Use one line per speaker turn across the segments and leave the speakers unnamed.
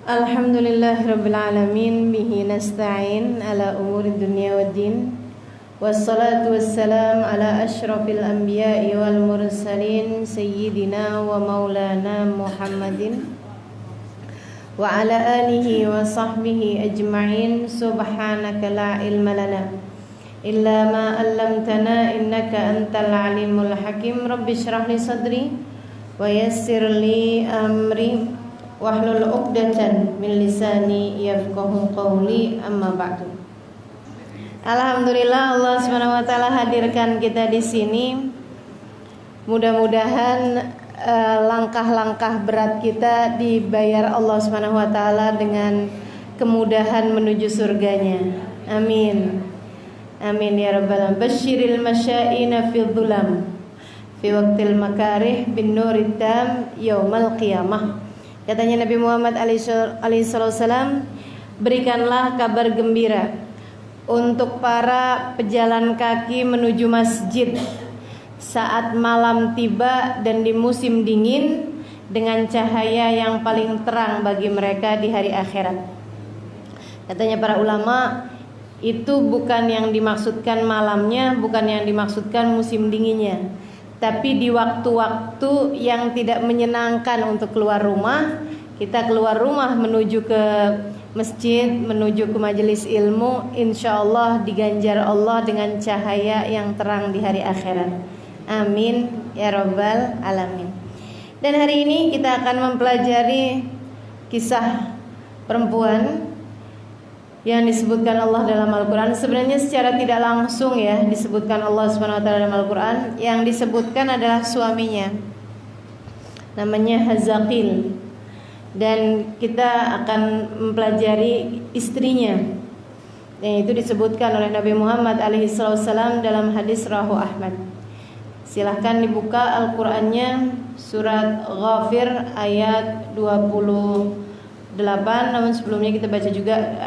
Alhamdulillahirabbil alamin bihi nasta'in ala umuri dunya waddin wassalatu wassalam ala asyrafil anbiya'i wal mursalin sayyidina wa maulana Muhammadin wa ala alihi wa sahbihi ajma'in. Subhanaka la ilma lana illa ma 'allamtana innaka antal alimul hakim. Rabbi shrah li sadri wa yassir li amri wahlul 'uqdatan min lisani yafqahu qawli, amma ba'du. Alhamdulillah, Allah Subhanahu wa taala hadirkan kita di sini. Mudah-mudahan langkah-langkah berat kita dibayar Allah Subhanahu wa taala dengan kemudahan menuju surganya. Amin. Amin ya rabbal alamin. Basyiril masyaina fil dhulam fi waqtil makarih bin nurid tam yaumal qiyamah. Katanya Nabi Muhammad alaihissalam, berikanlah kabar gembira untuk para pejalan kaki menuju masjid saat malam tiba dan di musim dingin dengan cahaya yang paling terang bagi mereka di hari akhirat. Katanya para ulama, itu bukan yang dimaksudkan malamnya, bukan yang dimaksudkan musim dinginnya, tapi di waktu-waktu yang tidak menyenangkan untuk keluar rumah. Kita keluar rumah menuju ke masjid, menuju ke majelis ilmu, insya Allah diganjar Allah dengan cahaya yang terang di hari akhirat. Amin ya rabbal alamin. Dan hari ini kita akan mempelajari kisah perempuan yang disebutkan Allah dalam Al-Quran. Sebenarnya secara tidak langsung ya disebutkan Allah SWT dalam Al-Quran. Yang disebutkan adalah suaminya, namanya Hazaqil. Dan kita akan mempelajari istrinya, yang itu disebutkan oleh Nabi Muhammad alaihissalam dalam hadis rawahu Ahmad. Silahkan dibuka Al-Qurannya, surat Ghafir ayat 28. Namun sebelumnya kita baca juga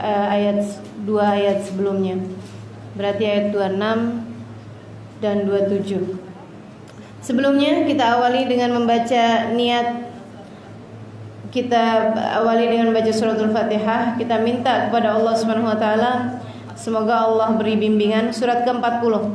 dua ayat sebelumnya, berarti ayat 26 dan 27. Sebelumnya kita awali dengan membaca niat. Kita awali dengan membaca suratul Fatihah. Kita minta kepada Allah Subhanahu wa taala semoga Allah beri bimbingan. Surat ke-40.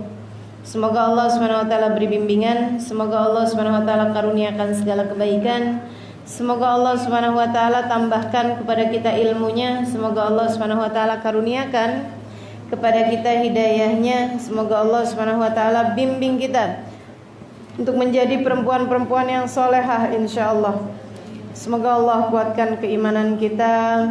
Semoga Allah Subhanahu wa taala beri bimbingan, semoga Allah Subhanahu wa taala karuniakan segala kebaikan. Semoga Allah Subhanahu wa taala tambahkan kepada kita ilmunya. Semoga Allah Subhanahu wa taala karuniakan kepada kita hidayahnya. Semoga Allah Subhanahu wa taala bimbing kita untuk menjadi perempuan-perempuan yang solehah insyaallah. Semoga Allah kuatkan keimanan kita,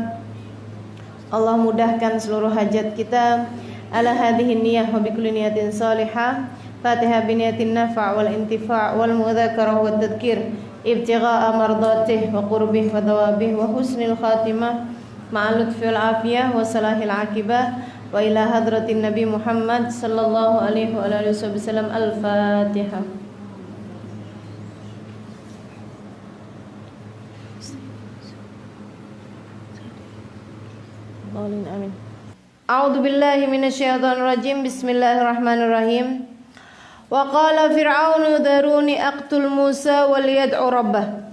Allah mudahkan seluruh hajat kita. Ala hadhihi niyyah wa bikulli niyatin salihah. Fatihah biniyatin nafa' wal intifa' wal mudzakarah wat tadhkir ibtigha'a mardatih wa qurbih wa thawabih wa husnil khatimah ma'al lutfi wal afiyah wa salahil aqibah wa ila hadratin Nabi Muhammad sallallahu alaihi wa alihi wasallam. Al-Fatihah. Amin. A'udzu billahi minasyaitonir rajim. Bismillahirrahmanirrahim. Wa qala fir'aunu dharuni aqtul Musa wal yad'u rabbah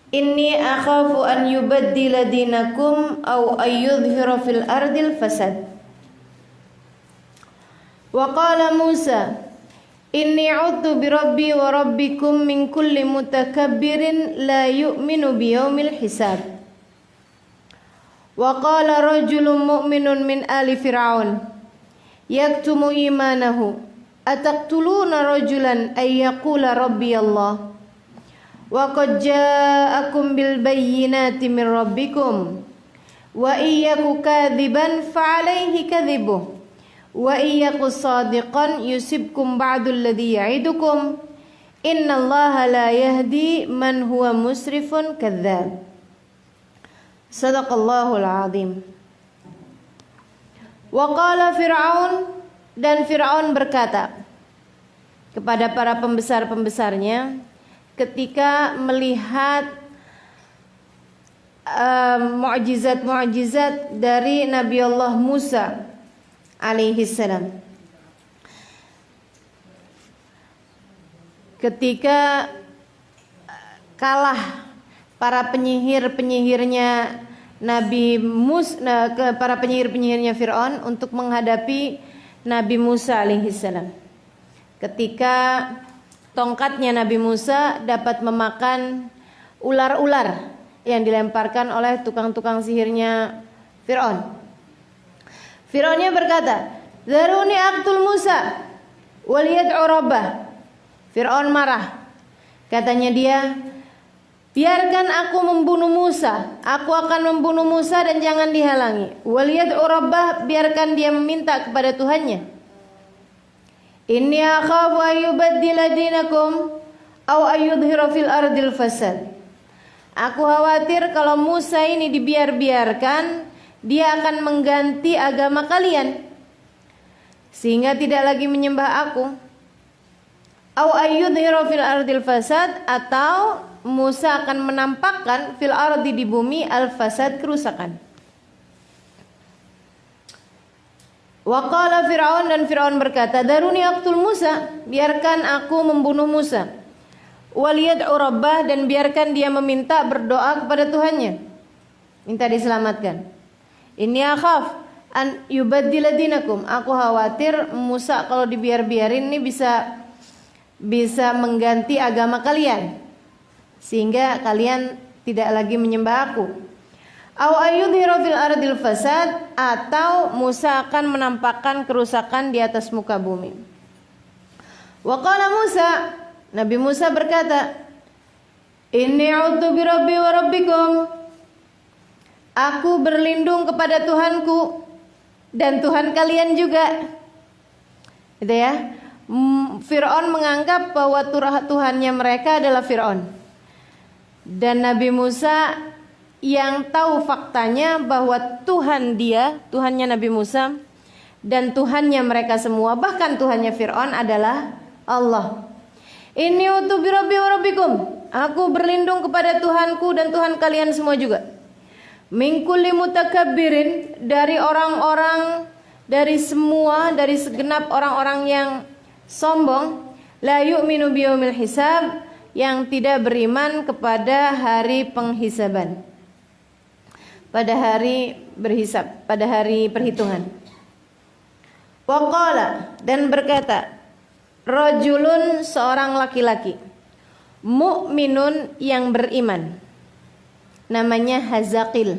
inni akhafu an yubaddila dinakum aw ayyudhhira fil ardil fasad. Wa qala Musa inni 'udtu bi rabbi wa rabbikum min kulli mutakabbirin la yu'minu biyaumil hisab. Wa qala rajulun mu'minun min ali fir'aun yaktumu imanahu ataqtuluna rajulan ay yaqula rabbi Allah wa qad ja'akum bil bayyinati min rabbikum wa iyyaku kadhiban fa alayhi kadhibuh wa iyyaku sadiqan yusibkum ba'du alladhi ya'idukum innallaha la yahdi man huwa musrifun kadzdzab. Sadaqallahul azim. Wa qala Fir'aun, dan Fir'aun berkata kepada para pembesar-pembesarnya ketika melihat mukjizat-mukjizat dari Nabi Allah Musa alaihi salam. Ketika kalah para penyihir-penyihirnya ke para penyihir-penyihirnya Fir'aun untuk menghadapi Nabi Musa alaihissalam. Ketika tongkatnya Nabi Musa dapat memakan ular-ular yang dilemparkan oleh tukang-tukang sihirnya Fir'aun. Fir'aunnya berkata, "Zaruni aqtul Musa waliyad'u rabbah." Fir'aun marah. Katanya dia, biarkan aku membunuh Musa. Aku akan membunuh Musa dan jangan dihalangi. Waliyad'u rabbah, biarkan dia meminta kepada Tuhannya. Inni akhafu ayyubaddila dinakum aw ayyudhira fil ardil fasad. Aku khawatir kalau Musa ini dibiarkan, dia akan mengganti agama kalian sehingga tidak lagi menyembah aku. Aw ayyudhira fil ardil fasad, atau Musa akan menampakkan fil ardi di bumi al fasad, kerusakan. Wa qala Fir'aun, dan Fir'aun berkata, "Daruni aqtul Musa." Biarkan aku membunuh Musa. Waliyad'u rabbah, dan biarkan dia meminta, berdoa kepada Tuhannya, minta diselamatkan. Inni akhaf an yubaddila dinakum. Aku khawatir Musa kalau dibiarin ini bisa mengganti agama kalian sehingga kalian tidak lagi menyembah aku. Aw ayyudhira fil ardil fasad, atau Musa akan menampakkan kerusakan di atas muka bumi. Wa qala Musa, Nabi Musa berkata, "Inni a'udzu bi rabbi wa rabbikum." Aku berlindung kepada Tuhanku dan Tuhan kalian juga. Gitu ya. Fir'aun menganggap bahwa Tuhannya mereka adalah Fir'aun. Dan Nabi Musa yang tahu faktanya bahwa Tuhannya Nabi Musa dan Tuhannya mereka semua, bahkan Tuhannya Fir'aun adalah Allah. Inni utu bi rabbi wa rabbikum. Aku berlindung kepada Tuhanku dan Tuhan kalian semua juga. Min kulli mutakabbirin, dari segenap orang-orang yang sombong, la yu'minu biyaumil hisab, yang tidak beriman kepada hari penghisaban, pada hari berhisab, pada hari perhitungan. Waqala, dan berkata, rajulun, seorang laki-laki, mu'minun, yang beriman, namanya Hazaqil,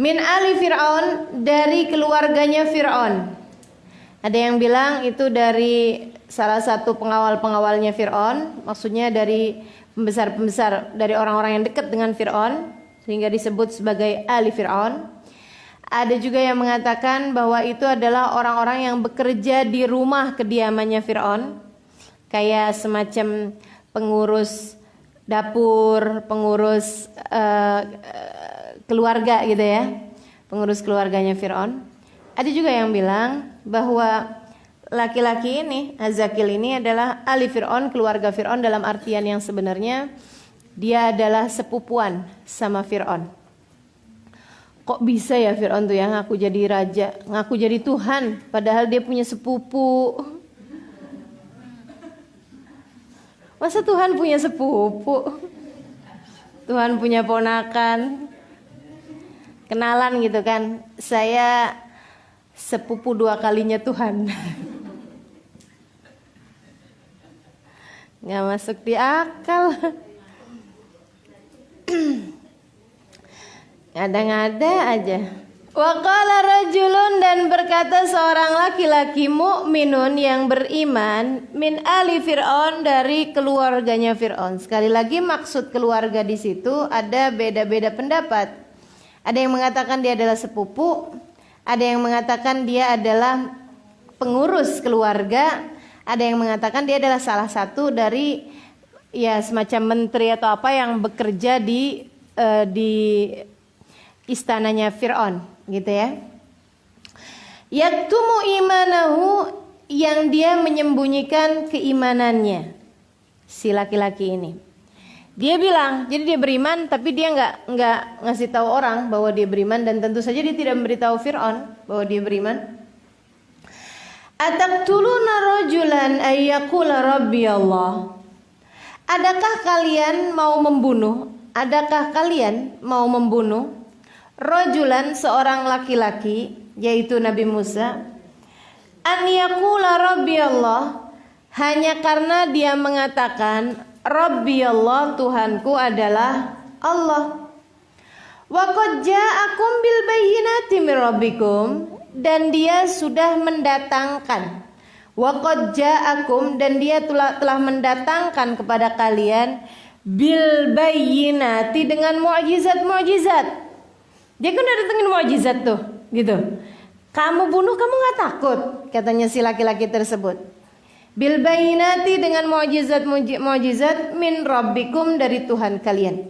min ali Fir'aun, dari keluarganya Fir'aun. Ada yang bilang itu dari salah satu pengawal-pengawalnya Fir'aun, maksudnya dari pembesar-pembesar, dari orang-orang yang dekat dengan Fir'aun, sehingga disebut sebagai ali Fir'aun. Ada juga yang mengatakan bahwa itu adalah orang-orang yang bekerja di rumah kediamannya Fir'aun, kayak semacam pengurus dapur, pengurus keluarga gitu ya, pengurus keluarganya Fir'aun. Ada juga yang bilang bahwa laki-laki ini, Hazaqil ini, adalah ahli Fir'aun, keluarga Fir'aun, dalam artian yang sebenarnya dia adalah sepupuan sama Fir'aun. Kok bisa ya Fir'aun tuh yang ngaku jadi raja, ngaku jadi Tuhan, padahal dia punya sepupu. Masa Tuhan punya sepupu? Tuhan punya ponakan, kenalan gitu kan, saya sepupu 2 kalinya Tuhan. Nggak masuk di akal. Ngada-ngada aja. Wa qala rajulun, dan berkata seorang laki-laki, mukminun, yang beriman, min ali Fir'aun, dari keluarganya Fir'aun. Sekali lagi maksud keluarga di situ ada beda-beda pendapat. Ada yang mengatakan dia adalah sepupu, ada yang mengatakan dia adalah pengurus keluarga, ada yang mengatakan dia adalah salah satu dari ya semacam menteri atau apa yang bekerja di istananya Fir'aun, gitu ya. Yaktumu imanahu, yang dia menyembunyikan keimanannya, si laki-laki ini. Dia bilang, jadi dia beriman, tapi dia nggak ngasih tahu orang bahwa dia beriman, dan tentu saja dia tidak memberitahu Fir'aun bahwa dia beriman. Ataqtuluna rajulan ayyaqula rabbi Allah. Adakah kalian mau membunuh adakah kalian mau membunuh rajulan, seorang laki-laki, yaitu Nabi Musa, an yaqula rabbi Allah, hanya karena dia mengatakan Rabbi Allah, Tuhanku adalah Allah. Wa qad ja'akum bil bayyinati min rabbikum, dan dia sudah mendatangkan. Wa qad ja'akum, dan dia telah mendatangkan kepada kalian bil bayyinati, dengan mukjizat-mukjizat. Dia kan udah datengin mukjizat tuh, gitu. Kamu bunuh, kamu nggak takut? Katanya si laki-laki tersebut. Bil bayyinati, dengan mukjizat min rabbikum, dari Tuhan kalian.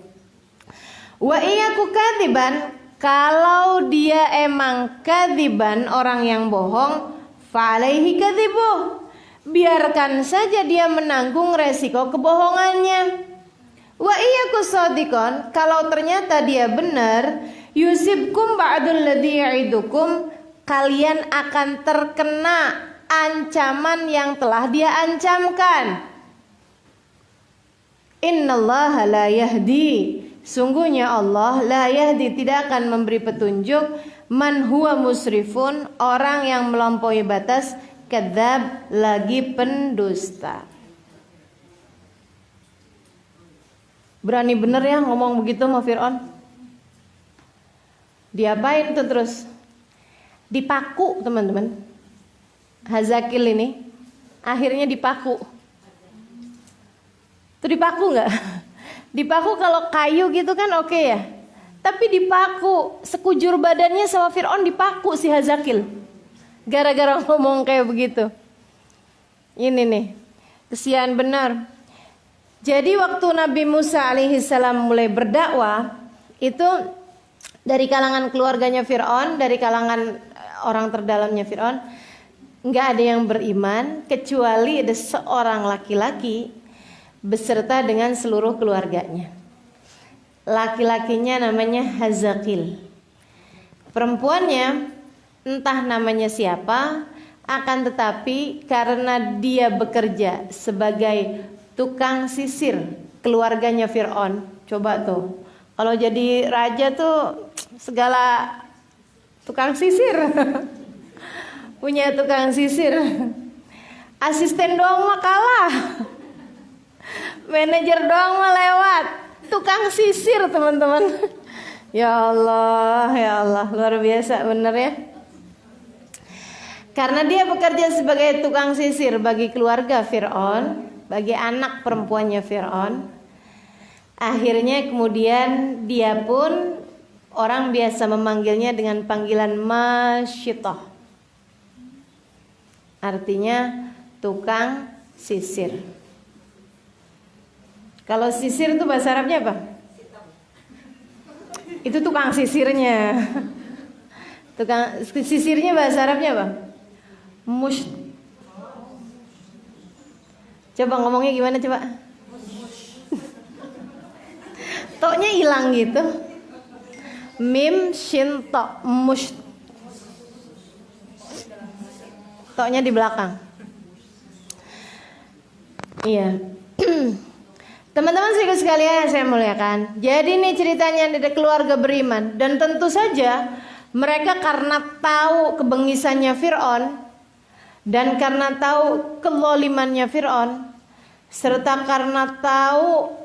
Wa iyaku kadziban, kalau dia emang kadziban, orang yang bohong, fa alaihi kadzibuh, biarkan saja dia menanggung resiko kebohongannya. Wa iyaku shadiqon, kalau ternyata dia benar, yusibkum ba'dul ladzi ya'idukum, kalian akan terkena ancaman yang telah dia ancamkan. Innallaha la yahdi, sungguhnya Allah la yahdi, tidak akan memberi petunjuk, man huwa musrifun, orang yang melampaui batas, kadzab, lagi pendusta. Berani bener ya ngomong begitu sama Fir'aun. Diapain tuh terus? Dipaku, teman-teman. Hazakil ini akhirnya dipaku. Tuh dipaku nggak? Dipaku kalau kayu gitu kan oke ya. Tapi dipaku, sekujur badannya sama Fir'aun dipaku si Hazakil. Gara-gara ngomong kayak begitu. Ini nih, kesian benar. Jadi waktu Nabi Musa alaihissalam mulai berdakwah, itu dari kalangan keluarganya Fir'aun, dari kalangan orang terdalamnya Fir'aun, nggak ada yang beriman kecuali ada seorang laki-laki beserta dengan seluruh keluarganya. Laki-lakinya namanya Hazakil. Perempuannya entah namanya siapa, akan tetapi karena dia bekerja sebagai tukang sisir keluarganya Fir'aun. Coba tuh, kalau jadi raja tuh segala tukang sisir. Punya tukang sisir. Asisten doang mah kalah. Manajer doang mah lewat. Tukang sisir, teman-teman. Ya Allah, luar biasa bener ya. Karena dia bekerja sebagai tukang sisir bagi keluarga Fir'aun, bagi anak perempuannya Fir'aun, akhirnya kemudian dia pun, orang biasa memanggilnya dengan panggilan Masyitah, artinya tukang sisir. Kalau sisir itu bahasa Arabnya apa? Itu tukang sisirnya. Tukang sisirnya bahasa Arabnya apa? Coba ngomongnya gimana coba? Toknya hilang gitu. Mim shin to, mush. Toknya di belakang. Iya. Teman-teman sekalian yang saya muliakan, jadi ini ceritanya ada keluarga beriman, dan tentu saja mereka karena tahu kebengisannya Fir'aun dan karena tahu kezalimannya Fir'aun, serta karena tahu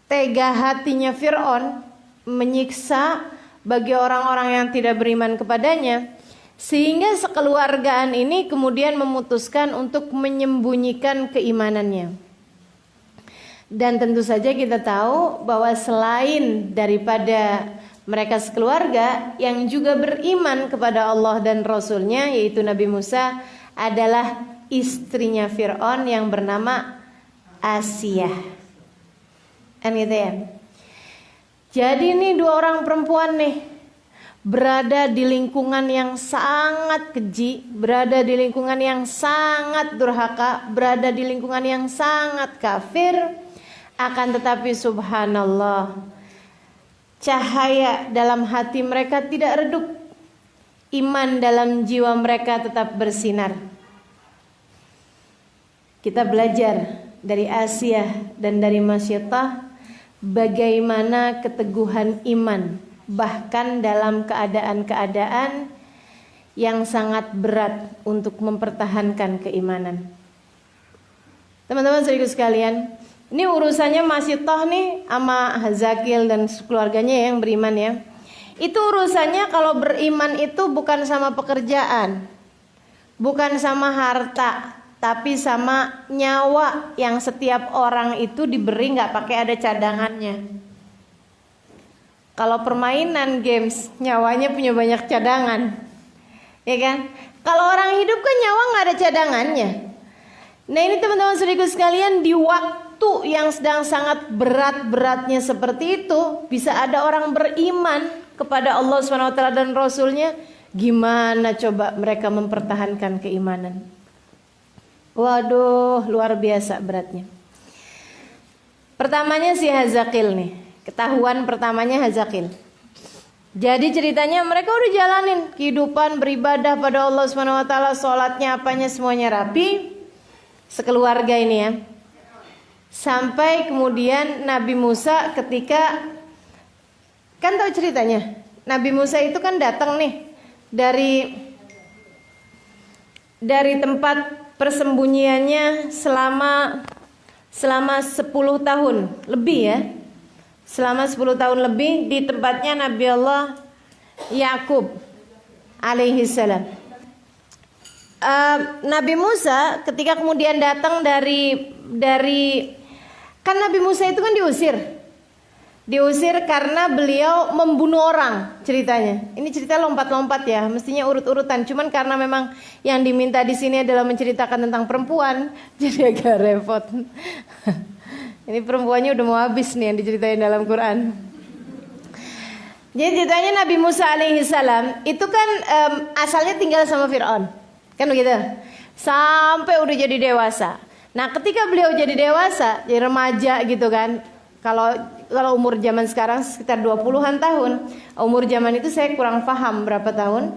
tega hatinya Fir'aun menyiksa bagi orang-orang yang tidak beriman kepadanya, sehingga sekeluargaan ini kemudian memutuskan untuk menyembunyikan keimanannya. Dan tentu saja kita tahu bahwa selain daripada mereka sekeluarga, yang juga beriman kepada Allah dan Rasulnya, yaitu Nabi Musa, adalah istrinya Fir'aun yang bernama Asiyah. Kan gitu ya. Jadi ini dua orang perempuan nih, berada di lingkungan yang sangat keji, berada di lingkungan yang sangat durhaka, berada di lingkungan yang sangat kafir. Akan tetapi subhanallah, cahaya dalam hati mereka tidak redup, iman dalam jiwa mereka tetap bersinar. Kita belajar dari Asiyah dan dari Masyitah bagaimana keteguhan iman, bahkan dalam keadaan-keadaan yang sangat berat untuk mempertahankan keimanan. Teman-teman saudaraku sekalian, ini urusannya masih toh nih sama Hazakil dan keluarganya yang beriman ya. Itu urusannya kalau beriman itu bukan sama pekerjaan, bukan sama harta, tapi sama nyawa yang setiap orang itu diberi nggak pakai ada cadangannya. Kalau permainan games, nyawanya punya banyak cadangan, ya kan? Kalau orang hidup kan nyawa nggak ada cadangannya. Nah ini teman-teman saudaraku sekalian, di waktu yang sedang sangat berat-beratnya seperti itu, bisa ada orang beriman kepada Allah SWT dan Rasulnya. Gimana coba mereka mempertahankan keimanan? Waduh, luar biasa beratnya. Pertamanya si Hazakil nih, ketahuan pertamanya Hazakil. Jadi ceritanya mereka udah jalanin kehidupan beribadah pada Allah SWT, sholatnya apanya semuanya rapi, sekeluarga ini ya. Sampai kemudian Nabi Musa ketika, kan tahu ceritanya, Nabi Musa itu kan datang nih dari tempat persembunyiannya selama 10 tahun lebih ya. Selama 10 tahun lebih di tempatnya Nabi Allah Yakub alaihi salam. Nabi Musa ketika kemudian datang dari kan Nabi Musa itu kan diusir karena beliau membunuh orang ceritanya. Ini cerita lompat-lompat ya, mestinya urut-urutan. Cuman karena memang yang diminta di sini adalah menceritakan tentang perempuan, jadi agak repot. Ini perempuannya udah mau habis nih yang diceritain dalam Quran. Jadi ceritanya Nabi Musa alaihi salam itu kan asalnya tinggal sama Fir'aun, kan begitu? Sampai udah jadi dewasa. Nah ketika beliau jadi dewasa, jadi remaja gitu kan. Kalau umur zaman sekarang sekitar 20-an tahun. Umur zaman itu saya kurang paham berapa tahun,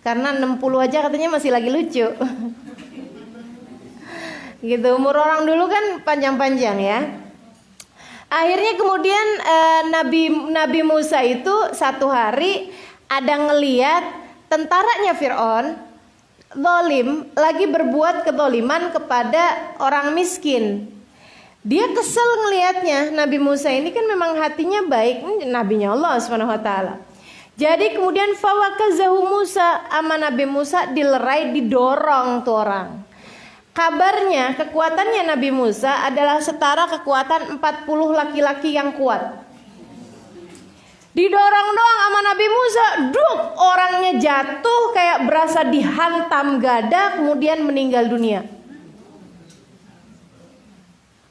karena 60 aja katanya masih lagi lucu. Gitu, umur orang dulu kan panjang-panjang ya. Akhirnya kemudian Nabi Musa itu satu hari ada ngeliat tentaranya Fir'aun zalim lagi berbuat kezaliman kepada orang miskin. Dia kesel ngelihatnya. Nabi Musa ini kan memang hatinya baik, nabinya Allah SWT. Jadi kemudian fawakazahu Musa, ama Nabi Musa dilerai, didorong tuh orang. Kabarnya kekuatannya Nabi Musa adalah setara kekuatan 40 laki-laki yang kuat. Didorong doang sama Nabi Musa, duk, orangnya jatuh kayak berasa dihantam gada, kemudian meninggal dunia.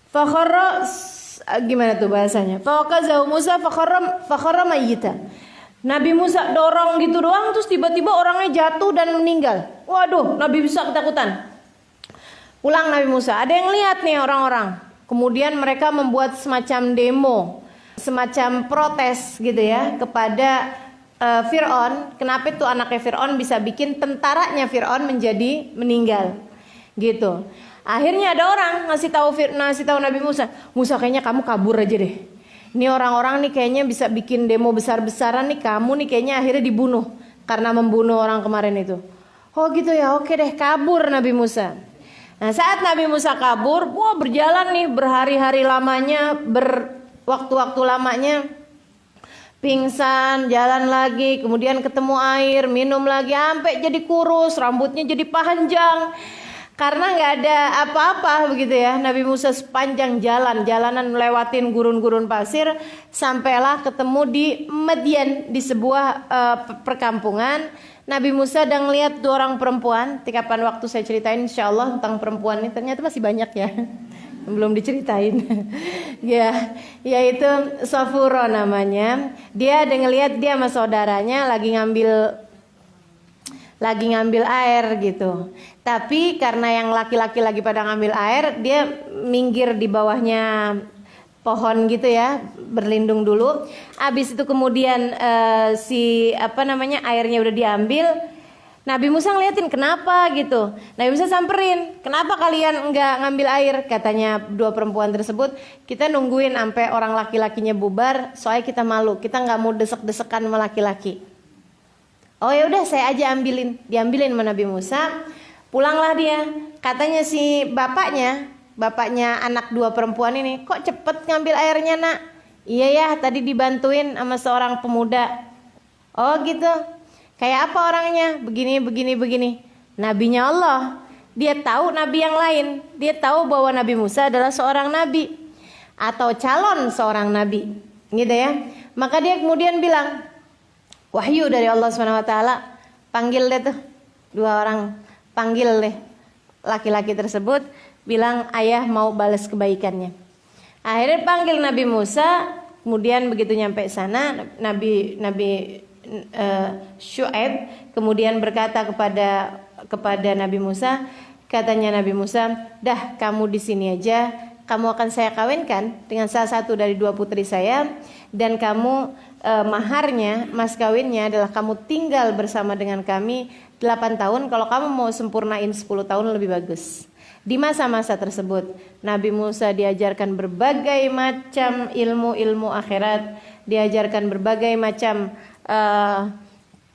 Fakharra, gimana tuh bahasanya? Fawakazahu Musa fakharra mayyita. Nabi Musa dorong gitu doang, terus tiba-tiba orangnya jatuh dan meninggal. Waduh, Nabi Musa ketakutan. Pulang Nabi Musa, ada yang lihat nih orang-orang. Kemudian mereka membuat semacam demo, semacam protes gitu ya kepada Fir'aun. Kenapa tuh anaknya Fir'aun bisa bikin tentaranya Fir'aun menjadi meninggal gitu. Akhirnya ada orang ngasih tahu Nabi Musa, Musa kayaknya kamu kabur aja deh. Ini orang-orang nih kayaknya bisa bikin demo besar-besaran nih, kamu nih kayaknya akhirnya dibunuh karena membunuh orang kemarin itu. Oh gitu ya, oke deh, kabur Nabi Musa. Nah saat Nabi Musa kabur, wah berjalan nih berhari-hari lamanya, berwaktu-waktu lamanya, pingsan, jalan lagi, kemudian ketemu air, minum lagi, sampai jadi kurus, rambutnya jadi panjang. Karena nggak ada apa-apa begitu ya. Nabi Musa sepanjang jalanan melewatin gurun-gurun pasir, sampailah ketemu di Madian, di sebuah perkampungan. Nabi Musa dan ngelihat 2 orang perempuan. Kapan waktu saya ceritain insyaallah tentang perempuan ini, ternyata masih banyak ya belum diceritain. Ya, yaitu Safuro namanya. Dia ada ngelihat dia sama saudaranya lagi ngambil air gitu. Tapi karena yang laki-laki lagi pada ngambil air, dia minggir di bawahnya pohon gitu ya, berlindung dulu. Abis itu kemudian airnya udah diambil. Nabi Musa ngeliatin, kenapa gitu. Nabi Musa samperin, kenapa kalian enggak ngambil air? Katanya dua perempuan tersebut, kita nungguin sampai orang laki-lakinya bubar, soalnya kita malu, kita nggak mau desek-desekan sama laki-laki. Oh ya udah, saya aja ambilin. Diambilin sama Nabi Musa. Pulanglah dia. Katanya si bapaknya anak dua perempuan ini, kok cepet ngambil airnya nak? Iya ya, tadi dibantuin sama seorang pemuda. Oh gitu. Kayak apa orangnya? Begini. Nabinya Allah. Dia tahu nabi yang lain. Dia tahu bahwa Nabi Musa adalah seorang nabi atau calon seorang nabi. Gitu ya. Maka dia kemudian bilang, wahyu dari Allah SWT, panggil deh tuh dua orang, panggil deh laki-laki tersebut, bilang ayah mau balas kebaikannya. Akhirnya panggil Nabi Musa. Kemudian begitu nyampe sana, Nabi Syuaib kemudian berkata kepada Nabi Musa, katanya Nabi Musa, dah kamu di sini aja, kamu akan saya kawinkan dengan salah satu dari dua putri saya, dan kamu maharnya, mas kawinnya adalah kamu tinggal bersama dengan kami 8 tahun, kalau kamu mau sempurnain 10 tahun lebih bagus. Di masa-masa tersebut Nabi Musa diajarkan berbagai macam ilmu akhirat, diajarkan berbagai macam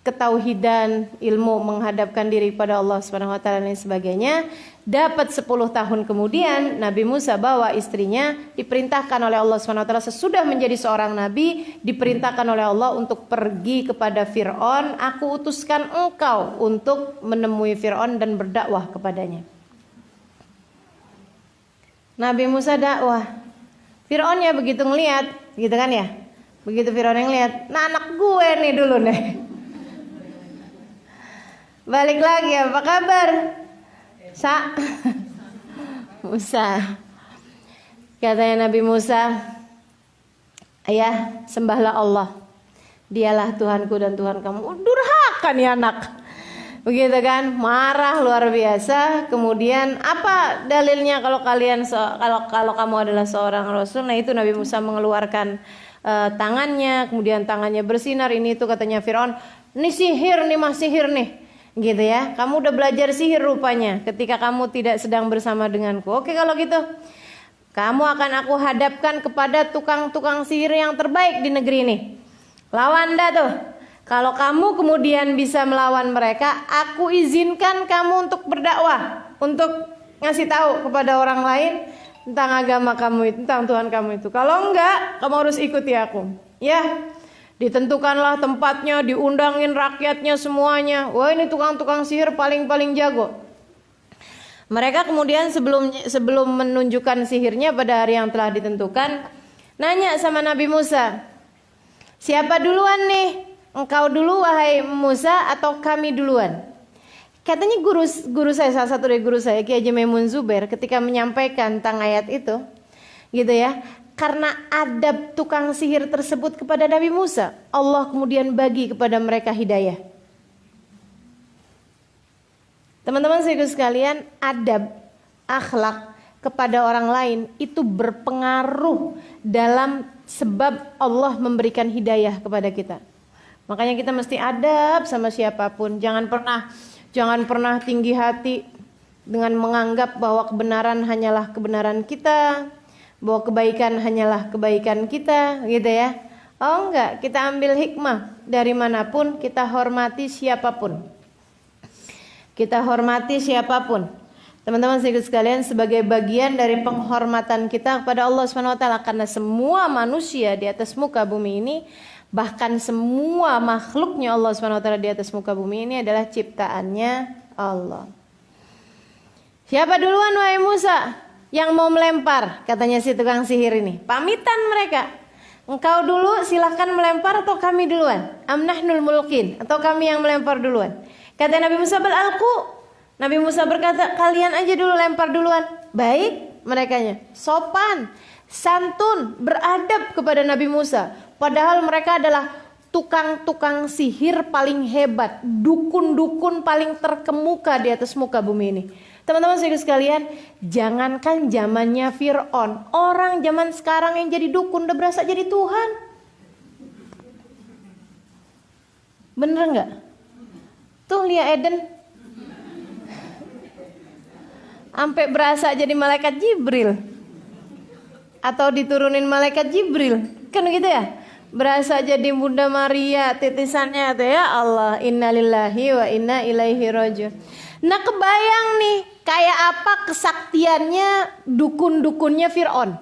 ketauhidan, ilmu menghadapkan diri pada Allah Subhanahu wa taala dan sebagainya. Dapat 10 tahun kemudian Nabi Musa bawa istrinya, diperintahkan oleh Allah Subhanahu wa taala sesudah menjadi seorang nabi, diperintahkan oleh Allah untuk pergi kepada Firaun, aku utuskan engkau untuk menemui Firaun dan berdakwah kepadanya. Nabi Musa dakwah. Firaunnya begitu ngelihat, gitu kan ya? Begitu Firaun yang lihat, nah anak gue nih dulu nih. Balik lagi, apa kabar? Musa. Katanya Nabi Musa, ayah sembahlah Allah. Dialah Tuhanku dan Tuhan kamu. Durhaka nih anak. Begitu kan, marah luar biasa. Kemudian apa dalilnya kalau kamu adalah seorang rasul? Nah itu Nabi Musa mengeluarkan tangannya, kemudian tangannya bersinar. Ini itu katanya Firaun, ini sihir nih, mas sihir nih, gitu ya. Kamu udah belajar sihir rupanya ketika kamu tidak sedang bersama denganku. Oke kalau gitu, kamu akan aku hadapkan kepada tukang-tukang sihir yang terbaik di negeri ini. Lawan dah tuh. Kalau kamu kemudian bisa melawan mereka, aku izinkan kamu untuk berdakwah, untuk ngasih tahu kepada orang lain tentang agama kamu itu, tentang Tuhan kamu itu. Kalau enggak, kamu harus ikuti aku. Ya, ditentukanlah tempatnya, diundangin rakyatnya semuanya. Wah ini tukang-tukang sihir paling jago. Mereka kemudian sebelum menunjukkan sihirnya pada hari yang telah ditentukan, nanya sama Nabi Musa, siapa duluan nih? Engkau dulu wahai Musa atau kami duluan? Katanya guru saya, salah satu dari guru saya, Ki Haji Maimun Zubair, ketika menyampaikan tentang ayat itu, gitu ya, karena adab tukang sihir tersebut kepada Nabi Musa, Allah kemudian bagi kepada mereka hidayah. Teman-teman sekalian, adab, akhlak kepada orang lain itu berpengaruh dalam sebab Allah memberikan hidayah kepada kita. Makanya kita mesti adab sama siapapun. Jangan pernah tinggi hati dengan menganggap bahwa kebenaran hanyalah kebenaran kita, bahwa kebaikan hanyalah kebaikan kita, gitu ya. Oh enggak, kita ambil hikmah dari manapun, kita hormati siapapun. Kita hormati siapapun. Teman-teman sekalian, sebagai bagian dari penghormatan kita kepada Allah SWT, karena semua manusia di atas muka bumi ini, bahkan semua makhluknya Allah SWT di atas muka bumi ini adalah ciptaannya Allah. Siapa duluan wahai Musa yang mau melempar? Katanya si tukang sihir ini. Pamitan mereka. Engkau dulu silahkan melempar atau kami duluan? Amnahnul mulkin, atau kami yang melempar duluan? Kata Nabi Musa, bal'alku. Nabi Musa berkata, kalian aja dulu lempar duluan. Baik merekanya, sopan, santun, beradab kepada Nabi Musa. Padahal mereka adalah tukang-tukang sihir paling hebat, dukun-dukun paling terkemuka di atas muka bumi ini. Teman-teman sekalian, jangankan zamannya Fir'aun, orang zaman sekarang yang jadi dukun udah berasa jadi Tuhan. Bener nggak? Tuh lihat Eden. Sampai berasa jadi malaikat Jibril. Atau diturunin malaikat Jibril. Kan gitu ya? Berasa jadi Bunda Maria titisannya tuh ya Allah. Innalillahi wa inna ilaihi rajiun. Nah kebayang nih kayak apa kesaktiannya dukun-dukunnya Fir'aun.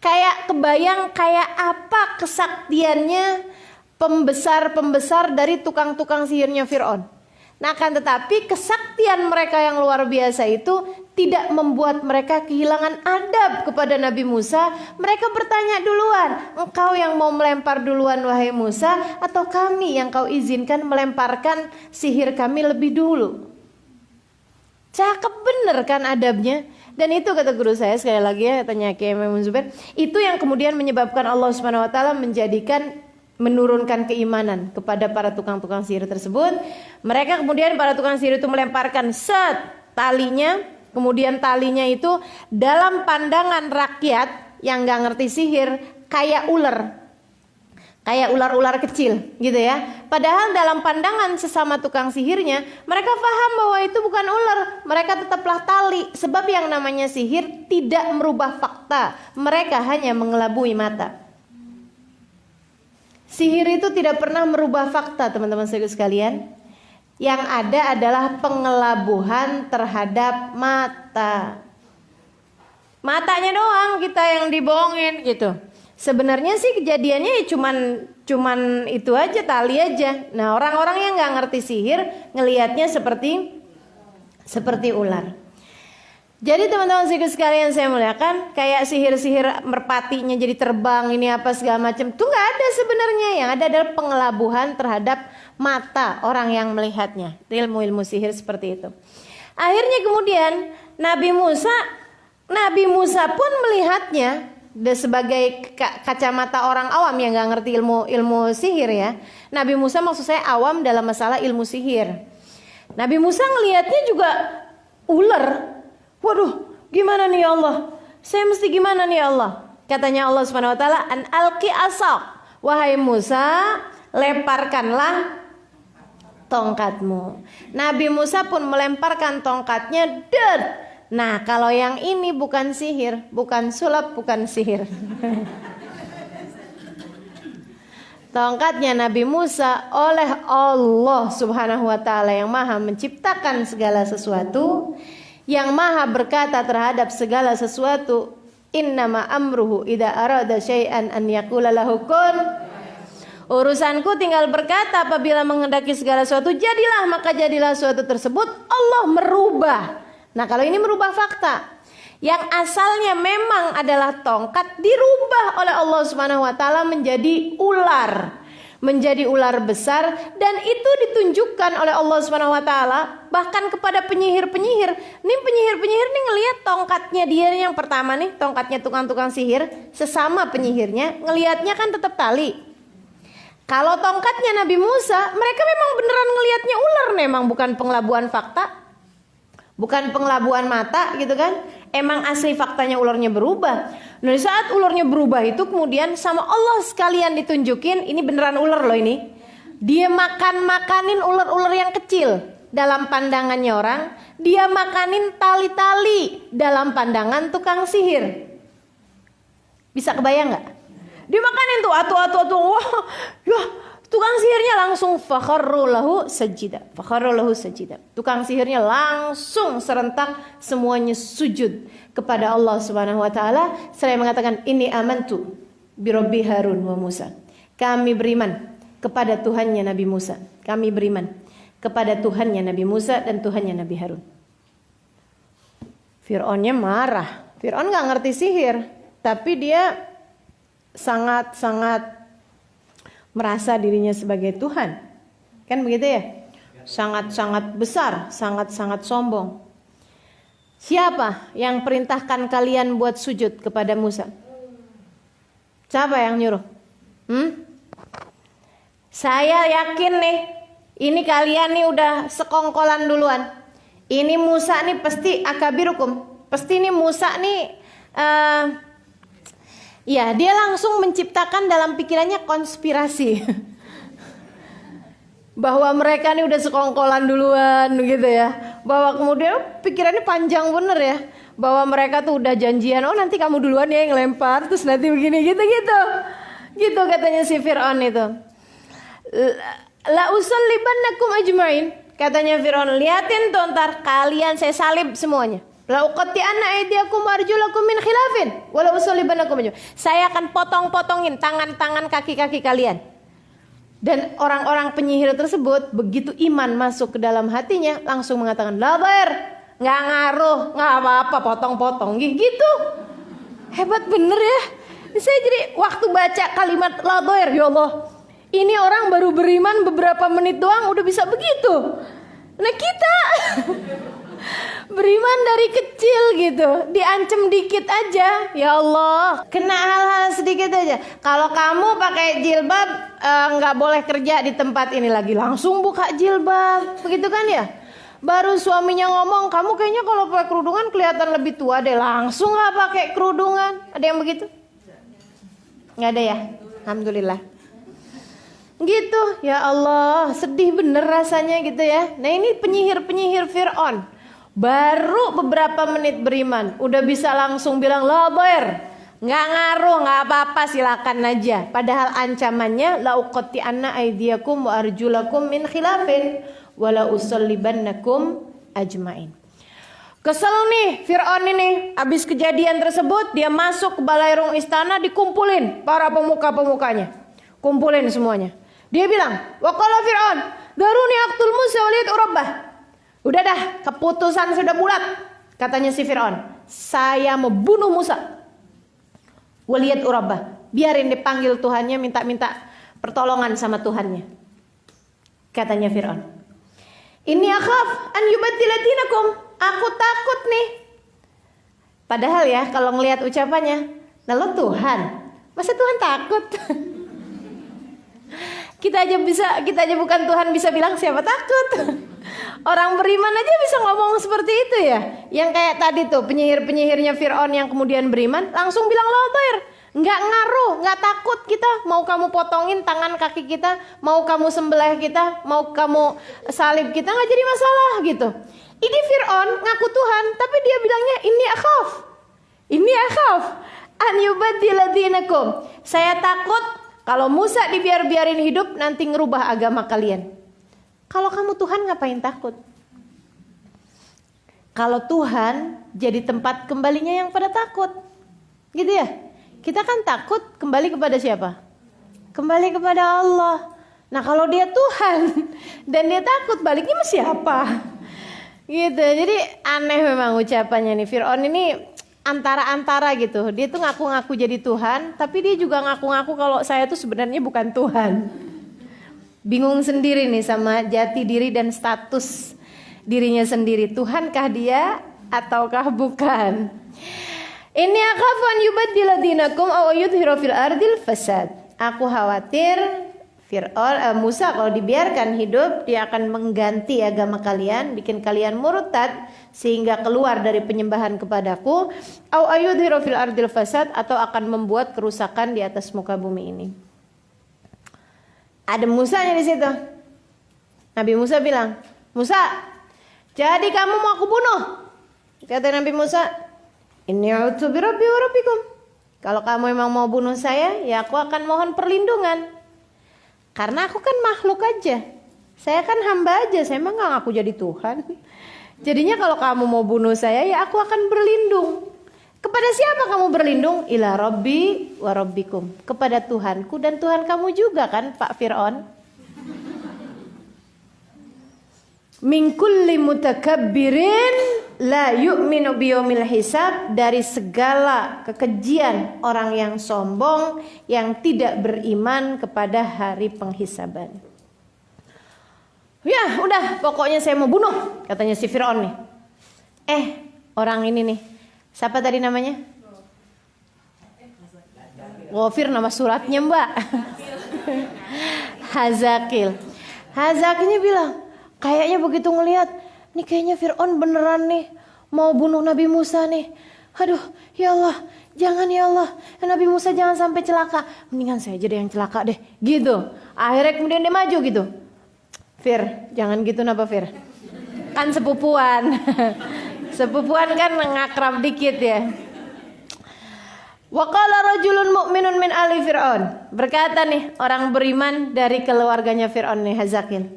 Kebayang kayak apa kesaktiannya pembesar-pembesar dari tukang-tukang sihirnya Fir'aun. Nah kan tetapi kesaktian mereka yang luar biasa itu tidak membuat mereka kehilangan adab kepada Nabi Musa. Mereka bertanya duluan, engkau yang mau melempar duluan wahai Musa, atau kami yang kau izinkan melemparkan sihir kami lebih dulu? Cakep bener kan adabnya. Dan itu kata guru saya sekali lagi ya, tanya Kiai Maimun Zubair, itu yang kemudian menyebabkan Allah Subhanahu wa taala menurunkan keimanan kepada para tukang-tukang sihir tersebut. Mereka kemudian para tukang sihir itu melemparkan talinya, kemudian talinya itu dalam pandangan rakyat yang gak ngerti sihir kayak ular. Kayak ular-ular kecil gitu ya. Padahal dalam pandangan sesama tukang sihirnya, mereka paham bahwa itu bukan ular, mereka tetaplah tali. Sebab yang namanya sihir tidak merubah fakta, mereka hanya mengelabui mata. Sihir itu tidak pernah merubah fakta, teman-teman sekalian. Yang ada adalah pengelabuhan terhadap mata. Matanya doang kita yang dibohongin gitu. Sebenarnya sih kejadiannya ya cuman itu aja, tali aja. Nah orang-orang yang nggak ngerti sihir ngelihatnya seperti ular. Jadi teman-teman sekalian saya muliakan, kayak sihir-sihir merpatinya jadi terbang ini apa segala macam, itu nggak ada sebenarnya. Yang ada adalah pengelabuhan terhadap mata orang yang melihatnya. Ilmu-ilmu sihir seperti itu. Akhirnya kemudian Nabi Musa pun melihatnya sebagai kacamata orang awam yang nggak ngerti ilmu sihir ya. Nabi Musa maksud saya awam dalam masalah ilmu sihir. Nabi Musa ngelihatnya juga ular. Waduh, gimana nih ya Allah? Saya mesti gimana nih ya Allah? Katanya Allah Subhanahu wa taala, "An alqi asak." Wahai Musa, lemparkanlah tongkatmu. Nabi Musa pun melemparkan tongkatnya. Nah, kalau yang ini bukan sihir, bukan sulap, bukan sihir. Tongkatnya Nabi Musa oleh Allah Subhanahu wa taala yang Maha menciptakan segala sesuatu, yang Maha berkata terhadap segala sesuatu, innama amruhu idza arada syai'an an yaqula lahu kun. Urusanku tinggal berkata apabila menghendaki segala sesuatu jadilah, maka jadilah sesuatu tersebut. Allah merubah. Nah, kalau ini merubah fakta. Yang asalnya memang adalah tongkat dirubah oleh Allah Subhanahu wa taala menjadi ular. Menjadi ular besar, dan itu ditunjukkan oleh Allah Subhanahu wa taala bahkan kepada penyihir-penyihir. Nih penyihir-penyihir nih ngelihat tongkatnya dia yang pertama nih, tongkatnya tukang-tukang sihir, sesama penyihirnya ngelihatnya kan tetap tali. Kalau tongkatnya Nabi Musa, mereka memang beneran ngelihatnya ular, memang bukan pengelabuan fakta. Bukan pengelabuan mata gitu kan. Emang asli faktanya ularnya berubah. Nah, di saat ularnya berubah itu kemudian sama Allah sekalian ditunjukin, ini beneran ular loh ini. Dia makanin ular-ular yang kecil dalam pandangannya orang. Dia makanin tali-tali dalam pandangan tukang sihir. Bisa kebayang gak? Dia makanin tuh atu-atu. Wah, yah, tukang sihirnya langsung fakharru lahu sajida. Tukang sihirnya langsung serentak semuanya sujud kepada Allah Subhanahu wa taala. Saya mengatakan ini amantu bi Rabbi Harun wa Musa. Kami beriman kepada Tuhannya Nabi Musa. Kami beriman kepada Tuhannya Nabi Musa dan Tuhannya Nabi Harun. Fir'aunnya marah. Fir'aun enggak ngerti sihir, tapi dia sangat merasa dirinya sebagai Tuhan. Kan begitu ya? Sangat-sangat besar, sangat-sangat sombong. Siapa yang perintahkan kalian buat sujud kepada Musa? Siapa yang nyuruh? Saya yakin nih, ini kalian nih udah sekongkolan duluan. Ini Musa nih pasti akabirukum. Pasti nih Musa nih ya, dia langsung menciptakan dalam pikirannya konspirasi. bahwa mereka ini udah sekongkolan duluan gitu ya. Bahwa kemudian pikirannya panjang bener ya. Bahwa mereka tuh udah janjian, oh nanti kamu duluan ya yang lempar, terus nanti begini gitu-gitu. Gitu katanya si Fir'aun itu. La usallibannakum ajmain. Katanya Fir'aun, liatin tuh ntar kalian saya salib semuanya. La uqatti'anna aydiyakum wa arjulakum min khilafin wa la usallibannakum ajmain. Saya akan potong-potongin tangan-tangan kaki-kaki kalian. Dan orang-orang penyihir tersebut begitu iman masuk ke dalam hatinya langsung mengatakan, la dhair, nggak ngaruh, nggak apa-apa, potong-potong gitu. Hebat bener ya. Saya jadi waktu baca kalimat la dhair, ya Allah, ini orang baru beriman beberapa menit doang udah bisa begitu. Nah kita beriman dari kecil gitu, diancam dikit aja, ya Allah, kena hal-hal sedikit aja. Kalau kamu pakai jilbab nggak boleh kerja di tempat ini lagi, langsung buka jilbab, begitu kan ya? Baru suaminya ngomong, kamu kayaknya kalau pakai kerudungan kelihatan lebih tua deh, langsung nggak pakai kerudungan. Ada yang begitu? Nggak ada ya? Alhamdulillah. Gitu, ya Allah, sedih bener rasanya gitu ya. Nah ini penyihir-penyihir Fir'aun baru beberapa menit beriman udah bisa langsung bilang la dhair, nggak ngaruh, nggak apa-apa, silakan aja. Padahal ancamannya la uqatti'anna aydiyakum wa arjulakum min khilafin wa la usallibannakum ajmain. Kesel nih Fir'aun ini, habis kejadian tersebut dia masuk ke balairung istana, dikumpulin para pemuka-pemukanya, kumpulin semuanya. Dia bilang, wa qala Fir'aun daruni aqtul Musa waliyat urabbah. Udah dah, keputusan sudah bulat. Katanya si Fir'aun, saya mau bunuh Musa. Waliyat urabbah, biarin dipanggil Tuhannya, minta-minta pertolongan sama Tuhannya. Katanya Fir'aun, inni akhaf an yubaddila dinakum. Aku takut nih. Padahal ya kalau ngelihat ucapannya, nah lo Tuhan, masa Tuhan takut? Kita aja bukan Tuhan bisa bilang siapa takut. Orang beriman aja bisa ngomong seperti itu ya. Yang kayak tadi tuh penyihir-penyihirnya Fir'aun yang kemudian beriman langsung bilang la dhair, nggak ngaruh, nggak takut kita. Mau kamu potongin tangan kaki kita, mau kamu sembelih kita, mau kamu salib kita, nggak jadi masalah gitu. Ini Fir'aun ngaku Tuhan, tapi dia bilangnya inni akhaf an yubaddila dinakum. Saya takut kalau Musa dibiarin hidup nanti ngerubah agama kalian. Kalau kamu Tuhan ngapain takut? Kalau Tuhan jadi tempat kembalinya yang pada takut. Gitu ya? Kita kan takut kembali kepada siapa? Kembali kepada Allah. Nah kalau dia Tuhan dan dia takut, baliknya sama siapa? Gitu. Jadi aneh memang ucapannya nih. Fir'aun ini antara-antara gitu. Dia tuh ngaku-ngaku jadi Tuhan, tapi dia juga ngaku-ngaku kalau saya tuh sebenarnya bukan Tuhan. Bingung sendiri nih sama jati diri dan status dirinya sendiri. Tuhankah dia ataukah bukan? Ini akhafu an yubaddila dinakum aw yudhira fil ardil fasad. Aku khawatir Musa kalau dibiarkan hidup dia akan mengganti agama kalian, bikin kalian murtad sehingga keluar dari penyembahan kepadaku, aw ayudhira fil ardil fasad, atau akan membuat kerusakan di atas muka bumi ini. Ada Musanya di situ. Nabi Musa bilang, Musa, jadi kamu mau aku bunuh? Kata Nabi Musa, inni a'udzu birabbi wa rabbikum. Kalau kamu memang mau bunuh saya, ya aku akan mohon perlindungan. Karena aku kan makhluk aja. Saya kan hamba aja, saya emang gak ngaku jadi Tuhan. Jadinya kalau kamu mau bunuh saya, ya aku akan berlindung. Kepada siapa kamu berlindung? Ila rabbi wa rabbikum. Kepada Tuhanku dan Tuhan kamu juga kan Pak Fir'aun. Min kulli mutakabbirin la yu'minu biyawmil hisab. Dari segala kekejian orang yang sombong, yang tidak beriman kepada hari penghisaban. Ya udah, pokoknya saya mau bunuh, katanya si Fir'aun nih. Orang ini nih, siapa tadi namanya? Ghafir nama suratnya mbak. Hazakil. Hazakilnya bilang, kayaknya begitu ngelihat, nih kayaknya Fir'aun beneran nih mau bunuh Nabi Musa nih. Aduh, ya Allah, jangan ya Allah, Nabi Musa jangan sampai celaka. Mendingan saya jadi yang celaka deh, gitu. Akhirnya kemudian dia maju gitu. Fir, jangan gitu napa Fir? Kan sepupuan. Sepupuan kan ngakrab dikit ya. Wa qala rajulun mu'minun min ali Fir'aun. Berkata nih orang beriman dari keluarganya Fir'aun nih Hazakil.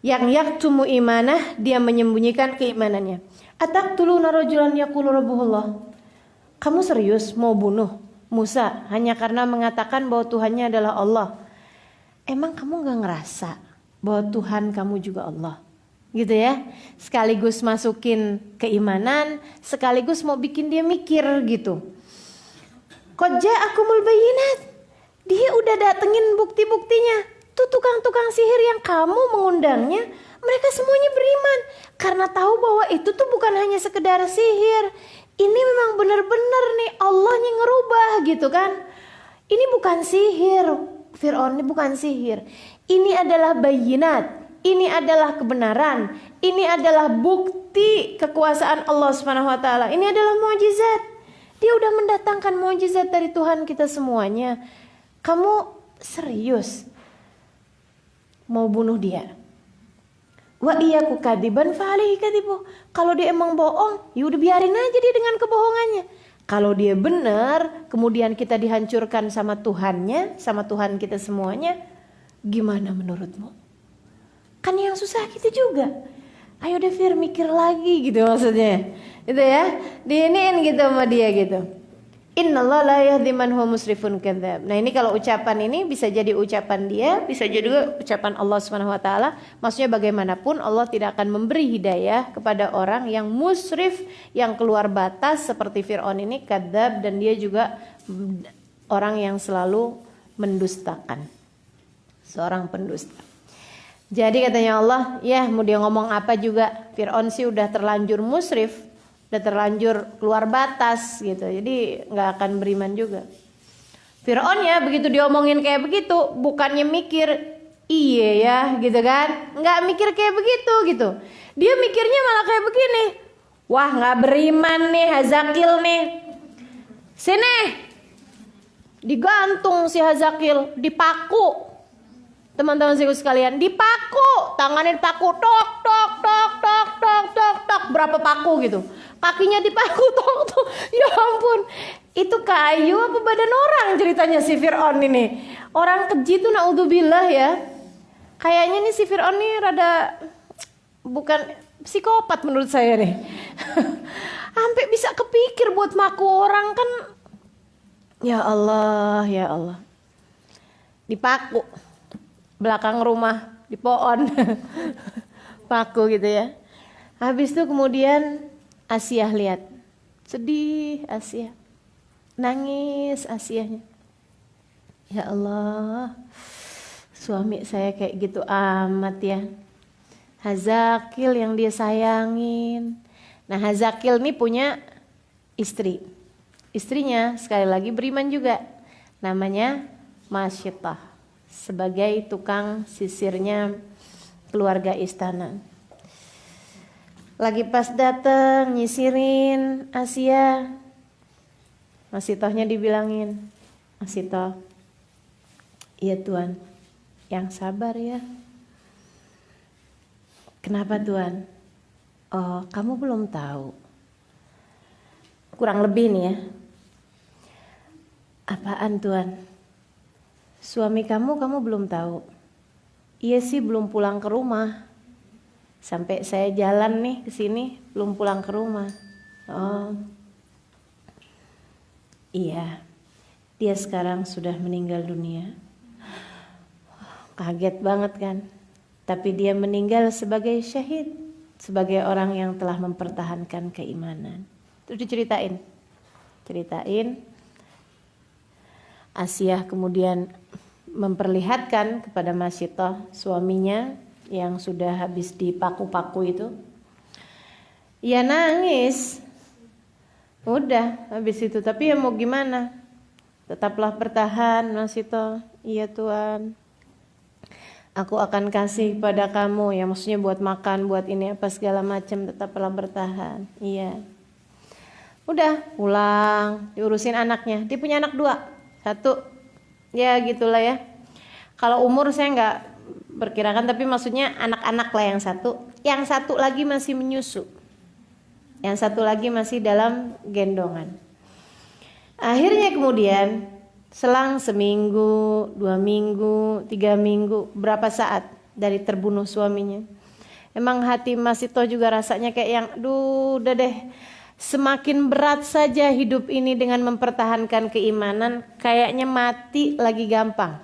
Yang yaktumu imanah, dia menyembunyikan keimanannya. Ataqtuluna rajulan yaqulu rabbuhullah. Kamu serius mau bunuh Musa hanya karena mengatakan bahwa Tuhannya adalah Allah? Emang kamu gak ngerasa bahwa Tuhan kamu juga Allah? Gitu ya. Sekaligus masukin keimanan, sekaligus mau bikin dia mikir gitu. Qad ja'akumul bayyinat. Dia udah datengin bukti-buktinya. Tuh tukang-tukang sihir yang kamu mengundangnya, mereka semuanya beriman karena tahu bahwa itu tuh bukan hanya sekedar sihir. Ini memang benar-benar nih Allah yang ngerubah gitu kan. Ini bukan sihir, Fir'aun ini bukan sihir. Ini adalah bayinat. Ini adalah kebenaran. Ini adalah bukti kekuasaan Allah Subhanahu wa taala. Ini adalah mukjizat. Dia udah mendatangkan mukjizat dari Tuhan kita semuanya. Kamu serius mau bunuh dia? Wa iyyaku kadiban fa alaihi kadibu. Kalau dia emang bohong, ya udah biarin aja dia dengan kebohongannya. Kalau dia benar, kemudian kita dihancurkan sama Tuhannya, sama Tuhan kita semuanya, gimana menurutmu? Kan yang susah kita juga. Ayo deh Fir, mikir lagi gitu maksudnya. Itu ya, diinin gitu sama dia gitu. Innallaha la yahdi man huwa musrifun kadzdzab. Nah, ini kalau ucapan ini bisa jadi ucapan dia, bisa jadi juga ucapan Allah Subhanahu wa taala. Maksudnya bagaimanapun Allah tidak akan memberi hidayah kepada orang yang musrif, yang keluar batas seperti Fir'aun ini, kadzdzab, dan dia juga orang yang selalu mendustakan. Seorang pendusta. Jadi katanya Allah, ya mau dia ngomong apa juga, Fir'aun sih udah terlanjur musrif, udah terlanjur keluar batas gitu. Jadi nggak akan beriman juga. Fir'aun ya begitu diomongin kayak begitu, bukannya mikir iya ya gitu kan, nggak mikir kayak begitu gitu. Dia mikirnya malah kayak begini. Wah nggak beriman nih Hazakil nih. Sini digantung si Hazakil, dipaku. Teman-teman saya sekalian, dipaku, tangannya dipaku, tok tok tok tok tok tok tok, berapa paku gitu. Kakinya dipaku, tok tok. Ya ampun. Itu kayu apa badan orang ceritanya si Fir'aun ini. Orang keji tuh naudzubillah ya. Kayaknya nih si Fir'aun nih rada bukan psikopat menurut saya nih. Sampai bisa kepikir buat maku orang kan. Ya Allah, ya Allah. Dipaku. Belakang rumah di pohon paku gitu ya. Habis itu kemudian Asiyah lihat, sedih Asiyah, nangis Asiyahnya. Ya Allah, suami saya kayak gitu amat ya. Hazakil yang dia sayangin. Nah Hazakil nih punya istri. Istrinya sekali lagi beriman juga, namanya Masyitah, sebagai tukang sisirnya keluarga istana. Lagi pas dateng nyisirin Asia, Masitohnya dibilangin, Masitoh, iya Tuan, yang sabar ya. Kenapa Tuan? Oh kamu belum tahu. Kurang lebih nih ya. Apaan Tuan? Suami kamu belum tahu. Iya sih belum pulang ke rumah. Sampai saya jalan nih ke sini belum pulang ke rumah. Oh. Iya. Dia sekarang sudah meninggal dunia. Kaget banget kan. Tapi dia meninggal sebagai syahid, sebagai orang yang telah mempertahankan keimanan. Terus diceritain. Asiyah kemudian memperlihatkan kepada Masyitah suaminya yang sudah habis dipaku-paku itu. Ya nangis. Udah habis itu, tapi ya mau gimana? Tetaplah bertahan Masyitah. Iya Tuan. Aku akan kasih pada kamu, ya maksudnya buat makan, buat ini apa segala macam, tetaplah bertahan. Iya. Udah pulang, diurusin anaknya. Dia punya anak 2. 1, ya gitulah ya. Kalau umur saya nggak perkirakan, tapi maksudnya anak-anak lah yang satu lagi masih menyusu, yang satu lagi masih dalam gendongan. Akhirnya kemudian selang seminggu, 2 minggu, 3 minggu, berapa saat dari terbunuh suaminya, emang hati Mas Ito juga rasanya kayak yang, udah deh, semakin berat saja hidup ini dengan mempertahankan keimanan, kayaknya mati lagi gampang.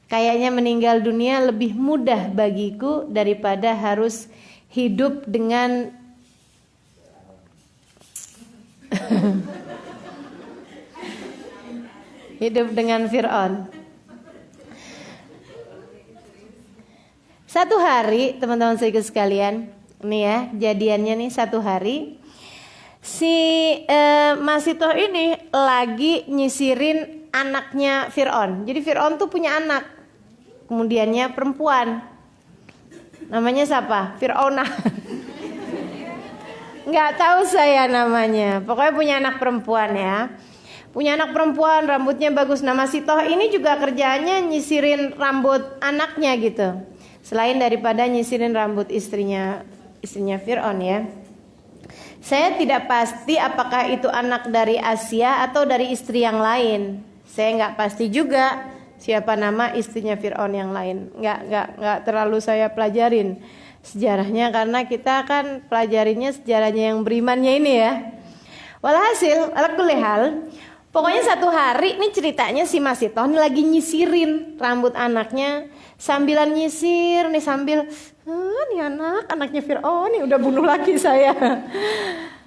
Kayaknya meninggal dunia lebih mudah bagiku daripada harus hidup dengan hidup dengan Fir'aun. Satu hari, teman-teman sekalian, nih ya, jadiannya nih satu hari, si Mas Ito ini lagi nyisirin anaknya Fir'aun. Jadi Fir'aun tuh punya anak, kemudiannya perempuan, namanya siapa? Fir'aunah. Nggak tahu saya namanya, pokoknya punya anak perempuan ya. Punya anak perempuan, rambutnya bagus. Nama si Toh ini juga kerjaannya nyisirin rambut anaknya gitu. Selain daripada nyisirin rambut istrinya Fir'aun ya. Saya tidak pasti apakah itu anak dari Asia atau dari istri yang lain. Saya nggak pasti juga siapa nama istrinya Fir'aun yang lain. Nggak terlalu saya pelajarin sejarahnya, karena kita kan pelajarinya sejarahnya yang berimannya ini ya. Walhasil, alakulihal, pokoknya satu hari ini ceritanya si Mas Ito ini lagi nyisirin rambut anaknya, sambilan nyisir nih sambil, nih anaknya Fir'aun nih udah bunuh laki saya.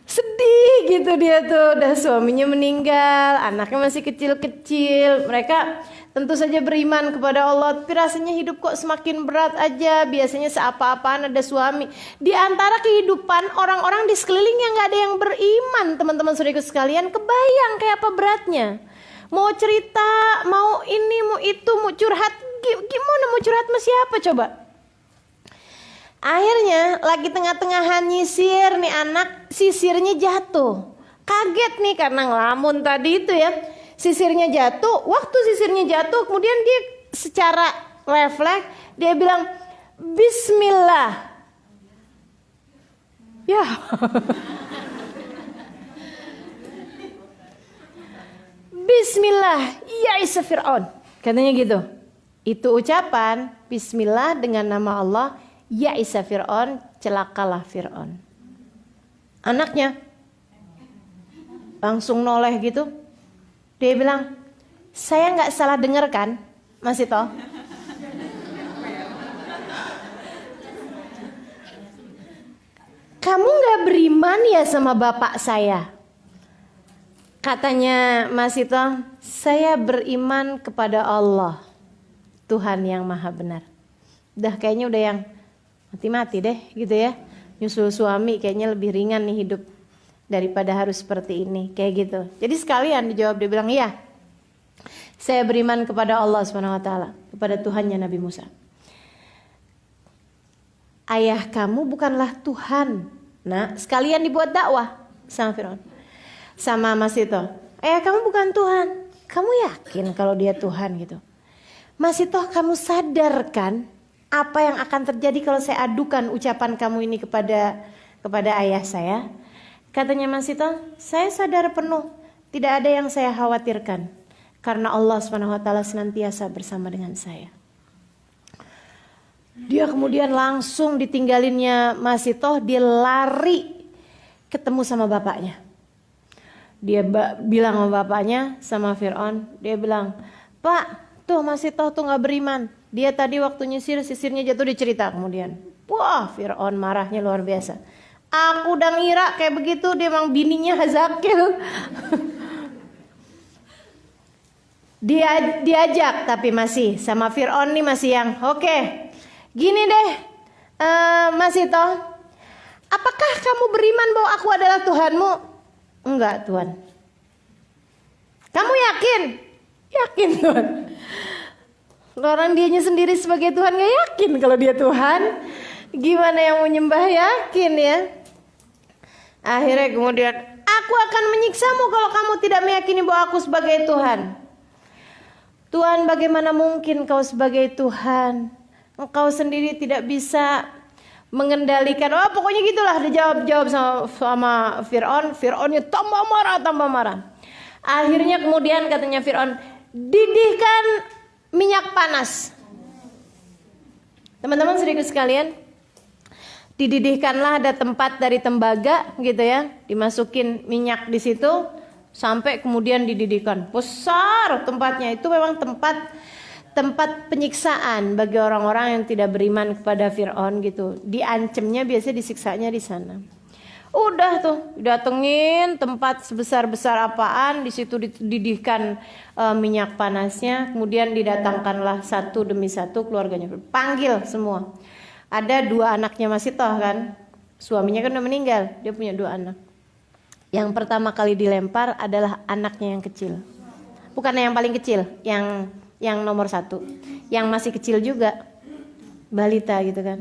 Sedih gitu dia tuh, udah suaminya meninggal, anaknya masih kecil-kecil. Mereka tentu saja beriman kepada Allah, tapi rasanya hidup kok semakin berat aja. Biasanya seapa-apaan ada suami. Di antara kehidupan orang-orang di sekelilingnya nggak ada yang beriman, teman-teman saudaraku sekalian. Kebayang kayak apa beratnya. Mau cerita, mau ini, mau itu, mau curhat, gimana mau curhat sama siapa coba? Akhirnya lagi tengah-tengahan nyisir nih anak, sisirnya jatuh. Kaget nih karena ngelamun tadi itu ya. Sisirnya jatuh, waktu sisirnya jatuh kemudian dia secara refleks dia bilang Bismillah. Ya. Bismillah, ya Isa Fir'aun. Katanya gitu. Itu ucapan Bismillah dengan nama Allah, ya Isa Fir'aun, celakalah Fir'aun. Anaknya langsung noleh gitu. Dia bilang, saya nggak salah dengar kan, Mas Ito? Kamu nggak beriman ya sama bapak saya? Katanya Mas Ito, saya beriman kepada Allah, Tuhan yang Maha Benar. Kayaknya udah yang mati-mati deh gitu ya. Nyusul suami kayaknya lebih ringan nih hidup daripada harus seperti ini, kayak gitu. Jadi sekalian dijawab, dia bilang, iya, saya beriman kepada Allah SWT, kepada Tuhannya Nabi Musa. Ayah kamu bukanlah Tuhan. Nah, sekalian dibuat dakwah sama Fir'aun, sama Mas Ito. Ayah kamu bukan Tuhan. Kamu yakin kalau dia Tuhan gitu? Mas Ito, kamu sadarkan apa yang akan terjadi kalau saya adukan ucapan kamu ini kepada ayah saya? Katanya Mas Ito, saya sadar penuh, tidak ada yang saya khawatirkan, karena Allah SWT senantiasa bersama dengan saya. Dia kemudian langsung ditinggalinnya Mas Ito, dia lari ketemu sama bapaknya. Dia bilang sama bapaknya, sama Fir'aun, dia bilang, Pak, tuh Mas Ito tuh gak beriman. Dia tadi waktu nyisir, sisirnya jatuh, dicerita kemudian. Wah, Fir'aun marahnya luar biasa. Aku udah ngira kayak begitu, dia emang bininya Hazakil. Dia diajak tapi masih sama Fir'aun nih masih yang oke. Gini deh, Mas Ito, apakah kamu beriman bahwa aku adalah Tuhanmu? Enggak, Tuhan. Kamu yakin? Yakin, Tuhan. Orang dianya sendiri sebagai Tuhan gak yakin kalau dia Tuhan. Gimana yang mau nyembah yakin ya? Akhirnya kemudian, aku akan menyiksamu kalau kamu tidak meyakini bahwa aku sebagai Tuhan. Tuhan, bagaimana mungkin kau sebagai Tuhan? engkau sendiri tidak bisa mengendalikan. Oh, pokoknya gitulah dijawab sama Fir'aun. Fir'aunnya tambah marah. Akhirnya kemudian katanya Fir'aun, didihkan minyak panas. Teman-teman sedikit sekalian, dididihkanlah, ada tempat dari tembaga gitu ya, dimasukin minyak di situ sampai kemudian dididihkan. Besar tempatnya, itu memang tempat penyiksaan bagi orang-orang yang tidak beriman kepada Fir'aun gitu. Diancamnya biasanya disiksanya di sana. Udah tuh datengin tempat sebesar-besar apaan, di situ dididihkan minyak panasnya, kemudian didatangkanlah satu demi satu keluarganya. Panggil semua. Ada 2 anaknya masih toh kan, suaminya kan udah meninggal, dia punya 2 anak. Yang pertama kali dilempar adalah anaknya yang kecil, bukan yang paling kecil, yang nomor 1, yang masih kecil juga, balita gitu kan.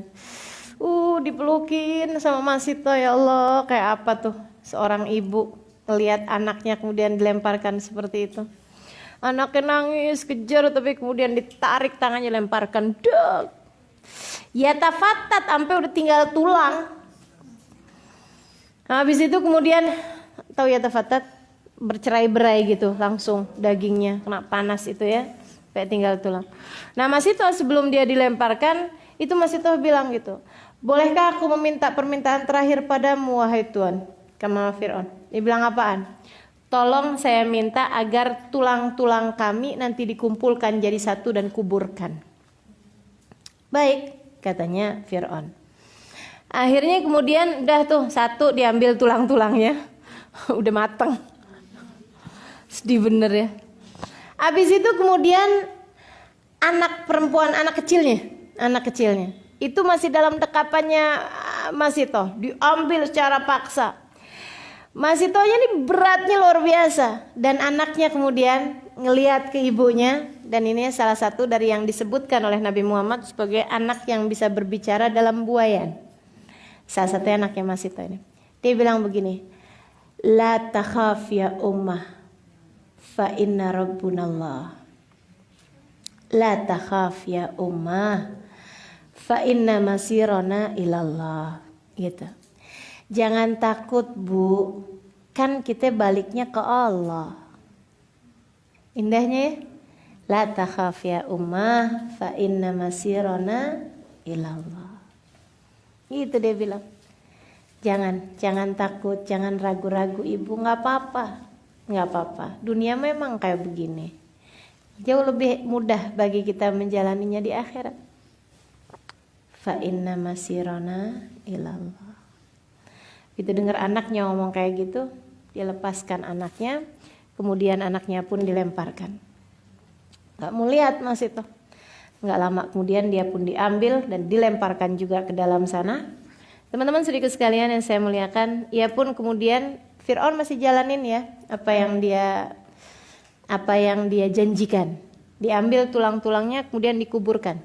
Dipelukin sama Masito, ya Allah, kayak apa tuh seorang ibu melihat anaknya kemudian dilemparkan seperti itu. Anaknya nangis, kejar, tapi kemudian ditarik tangannya, lemparkan, dek. Ya tafatat, sampai udah tinggal tulang. Habis itu kemudian tahu ya tafatat, bercerai-berai gitu, langsung dagingnya kena panas itu ya, kayak tinggal tulang. Nah Masito sebelum dia dilemparkan itu Masito bilang gitu, bolehkah aku meminta permintaan terakhir padamu wahai Tuan? Kama Fir'aun. Dia bilang apaan? Tolong saya minta agar tulang-tulang kami nanti dikumpulkan jadi satu dan kuburkan. Baik, katanya Fir'aun. Akhirnya kemudian udah tuh satu diambil tulang-tulangnya. Udah mateng. Sedih bener ya. Habis itu kemudian anak perempuan, anak kecilnya itu masih dalam dekapannya Masito, diambil secara paksa. Masitonya ini beratnya luar biasa, dan anaknya kemudian ngelihat ke ibunya, dan ini salah satu dari yang disebutkan oleh Nabi Muhammad sebagai anak yang bisa berbicara dalam buayan. Salah satu anaknya Masito ini. Dia bilang begini, la takhaf ya ummah fa inna rabbunallah. La takhaf ya ummah fa inna masirona ilallah, gitu. Jangan takut Bu, kan kita baliknya ke Allah. Indahnya ya. La takhaf ya ummah fa inna masirona ilallah. Itu dia bilang. Jangan takut, jangan ragu-ragu Ibu, nggak apa-apa. Dunia memang kayak begini. Jauh lebih mudah bagi kita menjalaninya di akhirat. Fa inna masirona ilallah. Itu dengar anaknya ngomong kayak gitu, dia lepaskan anaknya, kemudian anaknya pun dilemparkan. Gak mau lihat Masito. Gak lama kemudian dia pun diambil dan dilemparkan juga ke dalam sana. Teman-teman sedikit sekalian yang saya muliakan, ia pun kemudian Fir'aun masih jalanin ya apa yang dia janjikan. Diambil tulang-tulangnya kemudian dikuburkan.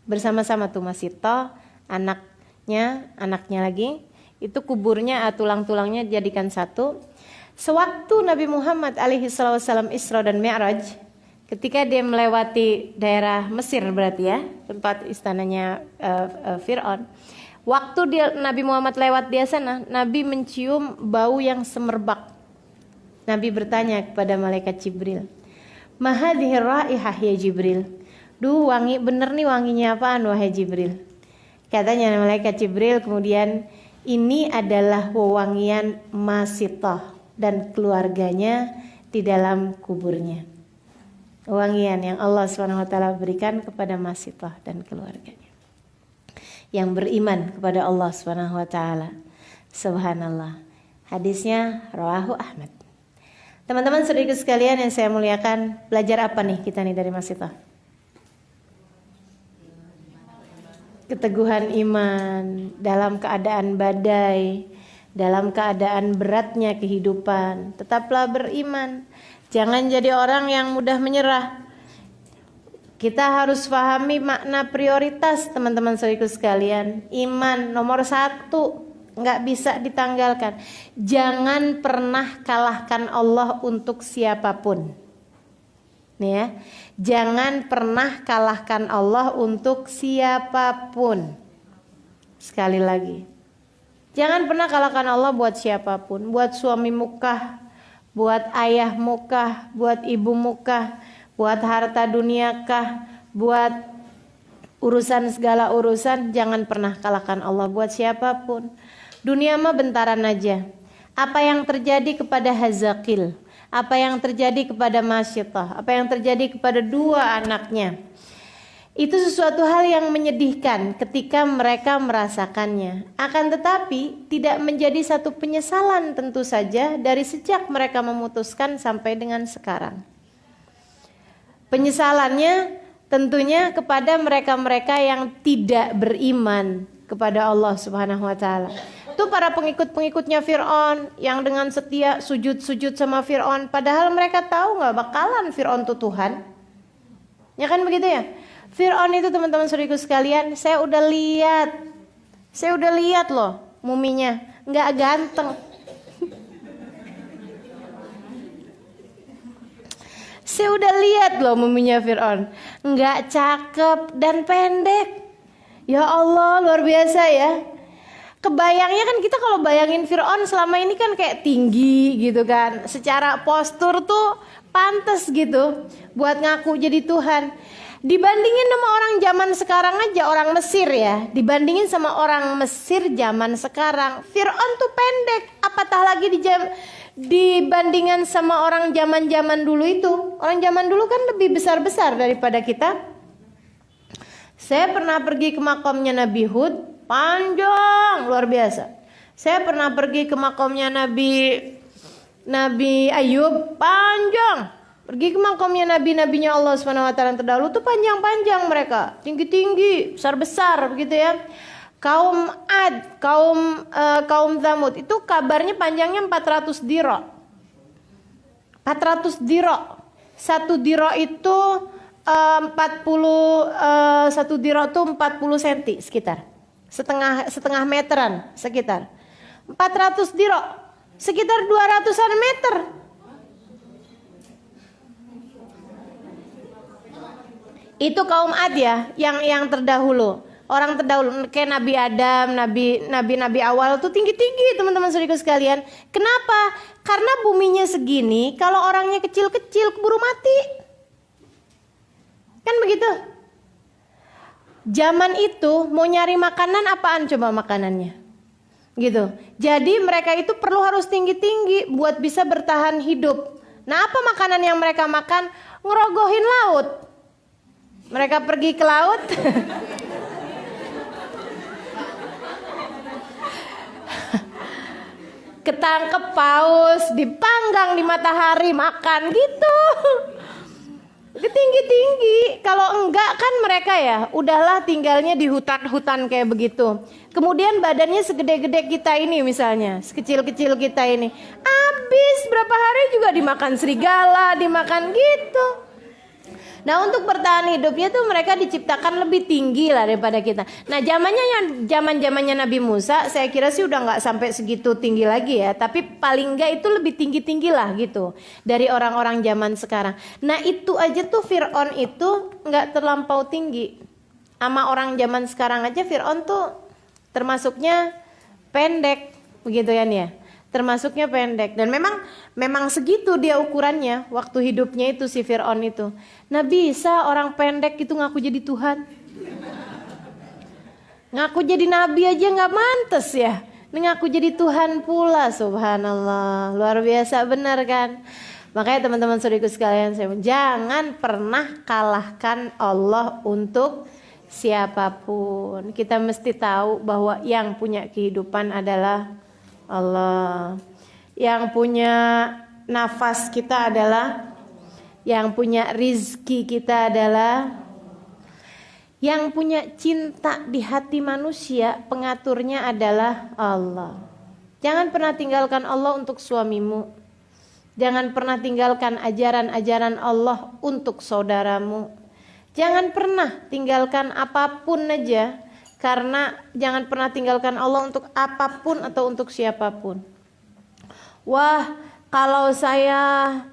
Bersama-sama tuh Masito, anaknya lagi. Itu kuburnya, tulang-tulangnya dijadikan satu. Sewaktu Nabi Muhammad alaihi wasallam Isra dan Mi'raj, ketika dia melewati daerah Mesir berarti ya, tempat istananya Fir'aun. Waktu Nabi Muhammad lewat di sana, Nabi mencium bau yang semerbak. Nabi bertanya kepada malaikat Jibril, "Ma hadhihi raihah ya Jibril?" Duh, wangi bener nih, wanginya apaan wahai Jibril? Katanya malaikat Jibril kemudian, ini adalah wewangian Masito dan keluarganya di dalam kuburnya. Wewangian yang Allah SWT berikan kepada Masito dan keluarganya yang beriman kepada Allah SWT. Subhanallah. Hadisnya rawahu Ahmad. Teman-teman sedikit sekalian yang saya muliakan, belajar apa nih kita nih dari Masito? Keteguhan iman dalam keadaan badai, dalam keadaan beratnya kehidupan. Tetaplah beriman. Jangan jadi orang yang mudah menyerah. Kita harus pahami makna prioritas teman-teman saudaraku sekalian. Iman nomor 1, nggak bisa ditanggalkan. Jangan pernah kalahkan Allah untuk siapapun. Nih ya, jangan pernah kalahkan Allah untuk siapapun. Sekali lagi, jangan pernah kalahkan Allah buat siapapun. Buat suamimu kah, buat ayahmu kah, buat ibumu kah, buat harta dunia kah, buat urusan segala urusan. Jangan pernah kalahkan Allah buat siapapun. Dunia mah bentaran aja. Apa yang terjadi kepada Hazakil, apa yang terjadi kepada Masyitah, apa yang terjadi kepada dua anaknya, itu sesuatu hal yang menyedihkan ketika mereka merasakannya. Akan tetapi tidak menjadi satu penyesalan tentu saja dari sejak mereka memutuskan sampai dengan sekarang. Penyesalannya tentunya kepada mereka-mereka yang tidak beriman kepada Allah Subhanahu wa taala. Itu para pengikut-pengikutnya Fir'aun yang dengan setia sujud-sujud sama Fir'aun, padahal mereka tahu nggak bakalan Fir'aun itu Tuhan. Ya kan begitu ya? Fir'aun itu teman-teman saudaraku sekalian, saya udah lihat loh muminya, nggak ganteng. Saya udah lihat loh muminya Fir'aun, nggak cakep dan pendek. Ya Allah, luar biasa ya. Kebayangnya kan kita kalau bayangin Fir'aun selama ini kan kayak tinggi gitu kan, secara postur tuh pantas gitu buat ngaku jadi Tuhan. Dibandingin sama orang zaman sekarang aja, orang Mesir ya, dibandingin sama orang Mesir zaman sekarang, Fir'aun tuh pendek, apatah lagi dibandingkan sama orang zaman dulu itu. Orang zaman dulu kan lebih besar-besar daripada kita. Saya pernah pergi ke makamnya Nabi Hud, panjang luar biasa. Saya pernah pergi ke makamnya Nabi Ayub, panjang. Pergi ke makamnya nabinya Allah Subhanahu wa taala yang terdahulu tuh panjang-panjang mereka, tinggi-tinggi, besar-besar begitu ya. Kaum Ad, kaum Tsamud itu kabarnya panjangnya 400 diro. 400 diro. Satu diro itu 1 diro itu 40 cm sekitar. Setengah meteran sekitar. 400 diro sekitar 200-an meter. Itu kaum Ad ya, yang terdahulu. Orang terdahulu kayak Nabi Adam, nabi awal tuh tinggi-tinggi teman-teman saudaraku sekalian. Kenapa? Karena buminya segini, kalau orangnya kecil-kecil keburu mati. Kan begitu? Zaman itu mau nyari makanan apaan coba makanannya? Gitu. Jadi mereka itu perlu harus tinggi-tinggi buat bisa bertahan hidup. Nah, apa makanan yang mereka makan? Ngerogohin laut. Mereka pergi ke laut. Ketangkep paus, dipanggang di matahari, makan gitu. Tinggi-tinggi. Kalau enggak kan mereka ya udahlah tinggalnya di hutan-hutan kayak begitu. Kemudian badannya segede-gede kita ini misalnya, sekecil-kecil kita ini. Habis berapa hari juga dimakan serigala, dimakan gitu. Nah, untuk bertahan hidupnya tuh mereka diciptakan lebih tinggi lah daripada kita. Nah, zamannya Nabi Musa, saya kira sih udah nggak sampai segitu tinggi lagi ya. Tapi paling nggak itu lebih tinggi lah gitu dari orang-orang zaman sekarang. Nah, itu aja tuh Fir'aun itu nggak terlampau tinggi. Sama orang zaman sekarang aja Fir'aun tuh termasuknya pendek, begitu ya nih ya. Termasuknya pendek, dan memang segitu dia ukurannya waktu hidupnya itu si Fir'aun itu. Nah, bisa orang pendek itu ngaku jadi Tuhan, ngaku jadi nabi aja nggak mantes ya, ngaku jadi Tuhan pula. Subhanallah, luar biasa benar kan. Makanya teman-teman saudaraku sekalian, jangan pernah kalahkan Allah untuk siapapun. Kita mesti tahu bahwa yang punya kehidupan adalah Allah, yang punya nafas kita adalah, yang punya rizki kita adalah, yang punya cinta di hati manusia, pengaturnya adalah Allah. Jangan pernah tinggalkan Allah untuk suamimu. Jangan pernah tinggalkan ajaran-ajaran Allah untuk saudaramu. Jangan pernah tinggalkan apapun aja. Karena jangan pernah tinggalkan Allah untuk apapun atau untuk siapapun. Wah, kalau saya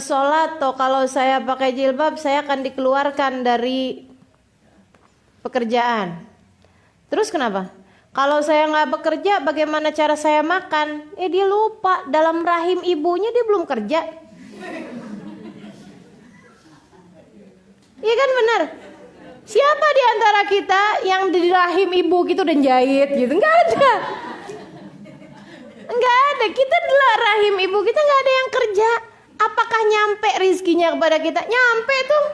sholat toh kalau saya pakai jilbab saya akan dikeluarkan dari pekerjaan. Terus kenapa? Kalau saya nggak bekerja, bagaimana cara saya makan? Dia lupa dalam rahim ibunya dia belum kerja. Iya kan benar? Siapa di antara kita yang di rahim ibu gitu dan jahit gitu? Nggak ada. Nggak ada. Kita di rahim ibu kita nggak ada yang kerja. Apakah nyampe rizkinya kepada kita? Nyampe tuh.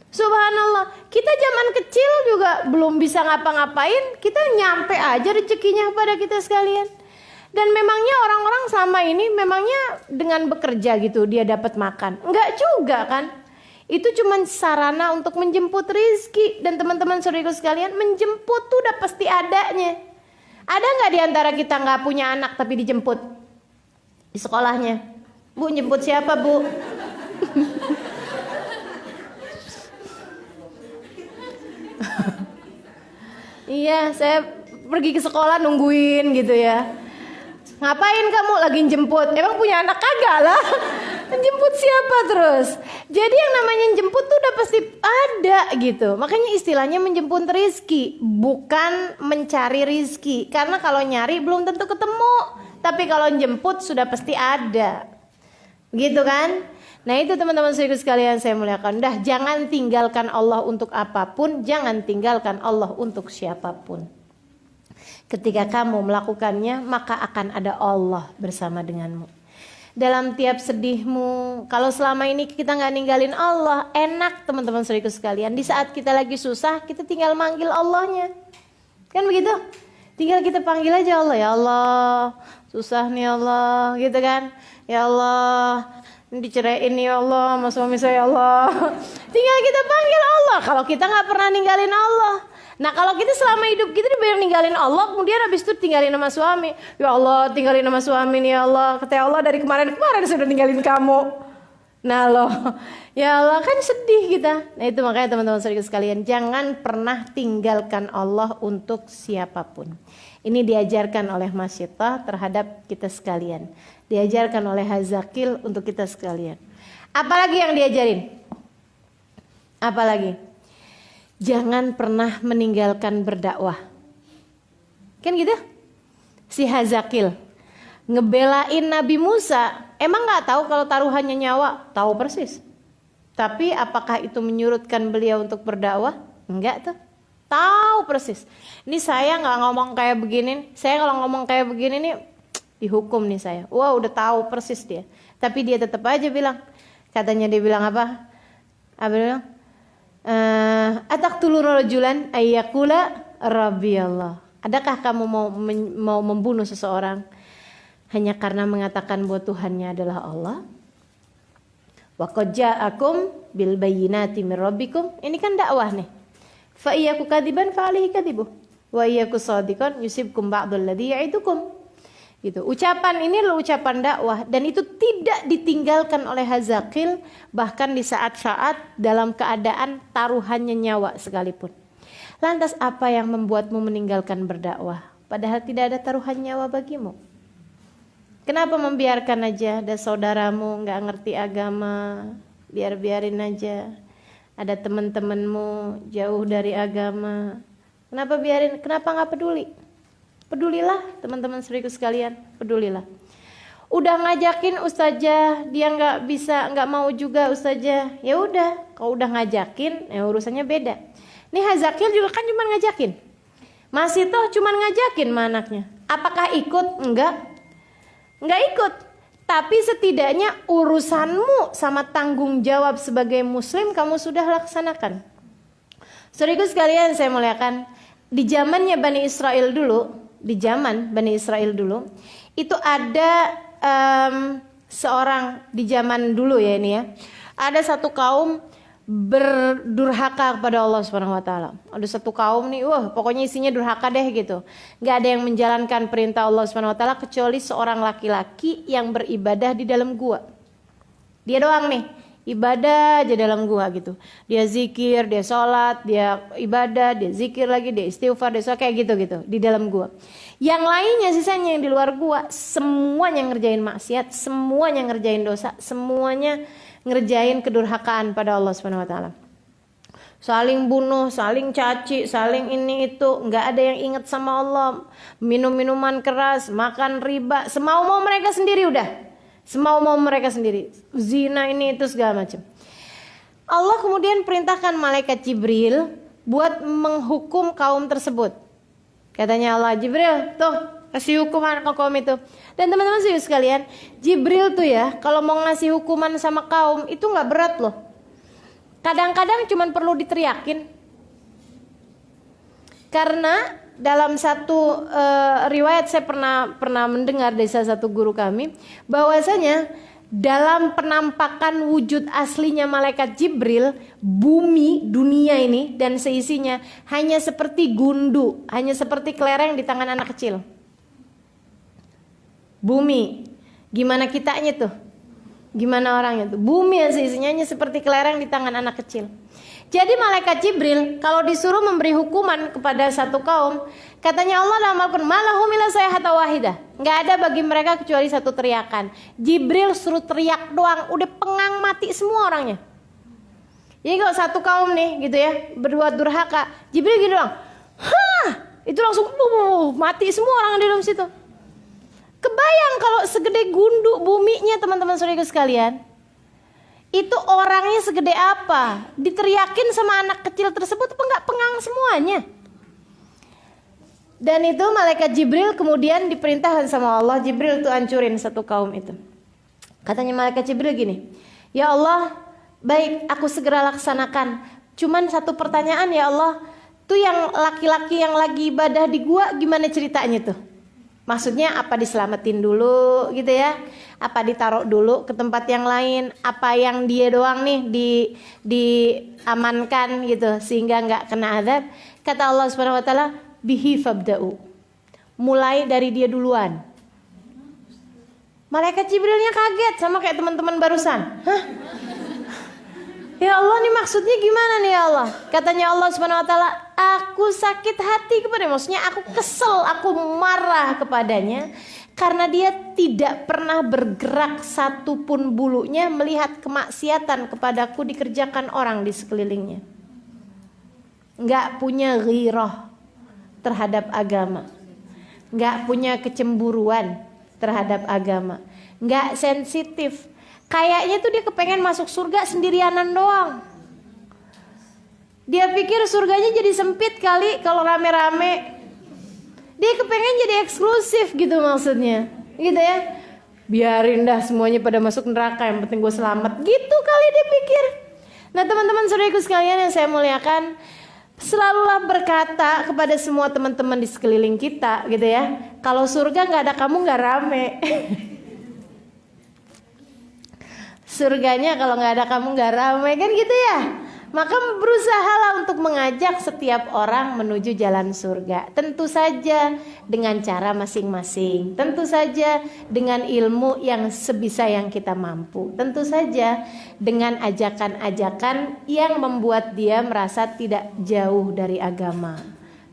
Subhanallah. Kita zaman kecil juga belum bisa ngapa-ngapain. Kita nyampe aja rezekinya kepada kita sekalian. Dan memangnya orang-orang selama ini memangnya dengan bekerja gitu dia dapat makan? Enggak juga kan? Itu cuma sarana untuk menjemput rizki. Dan teman-teman saudaraku sekalian, menjemput tuh udah pasti adanya. Ada nggak di antara kita nggak punya anak tapi dijemput di sekolahnya? Bu, jemput siapa bu? Iya, saya pergi ke sekolah nungguin gitu ya. Ngapain kamu lagi jemput? Emang punya anak kagak lah. Jemput siapa terus? Jadi yang namanya jemput tuh udah pasti ada gitu. Makanya istilahnya menjemput rizki, bukan mencari rizki. Karena kalau nyari belum tentu ketemu. Tapi kalau jemput sudah pasti ada. Gitu kan? Nah itu teman-teman saudaraku sekalian saya muliakan. Dah jangan tinggalkan Allah untuk apapun. Jangan tinggalkan Allah untuk siapapun. Ketika kamu melakukannya, maka akan ada Allah bersama denganmu. Dalam tiap sedihmu, kalau selama ini kita gak ninggalin Allah, enak teman-teman saudaraku sekalian. Di saat kita lagi susah, kita tinggal manggil Allahnya. Kan begitu? Tinggal kita panggil aja Allah. Ya Allah, susah nih Allah, gitu kan? Ya Allah, diceraiin ya Allah sama suami saya ya Allah. Tinggal kita panggil Allah. Kalau kita gak pernah ninggalin Allah. Nah kalau kita selama hidup kita dibayar ninggalin Allah, kemudian habis itu tinggalin sama suami. Ya Allah, tinggalin sama suami nih ya Allah. Kata Allah dari kemarin-kemarin sudah ninggalin kamu. Nah loh, ya Allah kan sedih kita. Nah itu makanya teman-teman saudara sekalian, jangan pernah tinggalkan Allah untuk siapapun. Ini diajarkan oleh Masyitah terhadap kita sekalian. Diajarkan oleh Hazakil untuk kita sekalian. Apalagi yang diajarin? Apalagi? Jangan pernah meninggalkan berdakwah. Kan gitu? Si Hazakil ngebelain Nabi Musa. Emang gak tahu kalau taruhannya nyawa? Tahu persis. Tapi apakah itu menyurutkan beliau untuk berdakwah? Enggak tuh. Tahu persis. Ini saya gak ngomong kayak begini. Saya kalau ngomong kayak begini nih dihukum nih saya. Wah udah tahu persis dia. Tapi dia tetap aja bilang. Katanya dia bilang apa? Apa dia bilang? Ataqtuluna rajulan ayyakula rabbi Allah. Adakah kamu mau membunuh seseorang hanya karena mengatakan bahwa Tuhannya adalah Allah? Wa qad ja'akum bil bayyinati mir rabbikum. Ini kan dakwah nih. Fa iyyaku kadziban fa alaihi kadzibuh. Wa iyyaku shadiqan yusibkum ba'dul ladzi ya'idukum. Gitu. Ucapan ini adalah ucapan dakwah dan itu tidak ditinggalkan oleh Hazakil bahkan di saat-saat dalam keadaan taruhannya nyawa sekalipun. Lantas apa yang membuatmu meninggalkan berdakwah padahal tidak ada taruhan nyawa bagimu? Kenapa membiarkan aja ada saudaramu nggak ngerti agama, biarin aja. Ada teman-temanmu jauh dari agama, kenapa biarin? Kenapa nggak peduli? Pedulilah teman-teman saudaraku sekalian, pedulilah. Udah ngajakin ustazah, dia nggak mau juga ustazah. Ya udah, kalau udah ngajakin, ya urusannya beda. Nih Hazakil juga kan cuma ngajakin. Masih toh cuma ngajakin sama anaknya. Apakah ikut? Enggak ikut. Tapi setidaknya urusanmu sama tanggung jawab sebagai muslim kamu sudah laksanakan. Saudaraku sekalian saya muliakan, di zamannya Bani Israel dulu, itu ada seorang di zaman dulu ya ini ya. Ada satu kaum berdurhaka kepada Allah Subhanahu wa taala. Ada satu kaum nih, pokoknya isinya durhaka deh gitu. Enggak ada yang menjalankan perintah Allah Subhanahu wa taala kecuali seorang laki-laki yang beribadah di dalam gua. Dia doang nih ibadah aja dalam gua gitu. Dia zikir, dia sholat, dia ibadah, dia zikir lagi, dia istighfar, dia sholat, kayak gitu di dalam gua. Yang lainnya sisanya yang di luar gua, semuanya ngerjain maksiat, semuanya ngerjain dosa, semuanya ngerjain kedurhakaan pada Allah Subhanahu wa taala. Saling bunuh, saling caci, saling ini itu, nggak ada yang ingat sama Allah. Minum minuman keras, makan riba, semau-mau mereka sendiri udah. Semau-mau mereka sendiri. Zina ini itu segala macam. Allah kemudian perintahkan malaikat Jibril buat menghukum kaum tersebut. Katanya Allah, Jibril, tuh kasih hukuman ke kaum itu. Dan teman-teman sekalian, Jibril tuh ya, kalau mau ngasih hukuman sama kaum itu nggak berat loh. Kadang-kadang cuma perlu diteriakin. Karena dalam satu riwayat saya pernah mendengar dari salah satu guru kami, bahwasanya dalam penampakan wujud aslinya malaikat Jibril, bumi dunia ini dan seisinya hanya seperti gundu, hanya seperti kelereng di tangan anak kecil. Bumi, gimana kitanya tuh? Gimana orangnya tuh? Bumi yang seisinya hanya seperti kelereng di tangan anak kecil. Jadi malaikat Jibril kalau disuruh memberi hukuman kepada satu kaum, katanya Allah dalam Al-Quran, malahum illa sayhatan wahidah, nggak ada bagi mereka kecuali satu teriakan. Jibril suruh teriak doang, udah pengang mati semua orangnya. Jadi kalau satu kaum nih gitu ya berbuat durhaka, Jibril gitu doang, itu langsung mati semua orang di dalam situ. Kebayang kalau segede gundu buminya teman-teman saudara sekalian. Itu orangnya segede apa? Diteriakin sama anak kecil tersebut apa enggak pengang semuanya? Dan itu malaikat Jibril kemudian diperintahkan sama Allah, Jibril tuh hancurin satu kaum itu. Katanya malaikat Jibril gini, ya Allah, baik aku segera laksanakan. Cuman satu pertanyaan ya Allah, tuh yang laki-laki yang lagi ibadah di gua gimana ceritanya tuh? Maksudnya apa diselamatin dulu gitu ya? Apa ditaruh dulu ke tempat yang lain? Apa yang dia doang nih diamankan gitu sehingga nggak kena azab? Kata Allah Subhanahu wa taala, bihi fabda'u. Mulai dari dia duluan. Malaikat Jibrilnya kaget sama kayak teman-teman barusan. Hah? Ya Allah, nih maksudnya gimana nih ya Allah? Katanya Allah Subhanahu wa taala, aku sakit hati kepadanya. Maksudnya aku kesel, aku marah kepadanya karena dia tidak pernah bergerak satupun bulunya melihat kemaksiatan kepadaku dikerjakan orang di sekelilingnya. Enggak punya ghirah terhadap agama. Enggak punya kecemburuan terhadap agama. Enggak sensitif. Kayaknya tuh dia kepengen masuk surga sendirianan doang. Dia pikir surganya jadi sempit kali kalau rame-rame. Dia kepengen jadi eksklusif gitu maksudnya. Gitu ya. Biarin dah semuanya pada masuk neraka, yang penting gue selamat. Gitu kali dia pikir. Nah teman-teman saudaraku sekalian yang saya muliakan, selalulah berkata kepada semua teman-teman di sekeliling kita gitu ya. Kalau surga gak ada kamu gak rame. Surganya kalau nggak ada kamu nggak ramai kan gitu ya. Maka berusahalah untuk mengajak setiap orang menuju jalan surga. Tentu saja dengan cara masing-masing. Tentu saja dengan ilmu yang sebisa yang kita mampu. Tentu saja dengan ajakan-ajakan yang membuat dia merasa tidak jauh dari agama.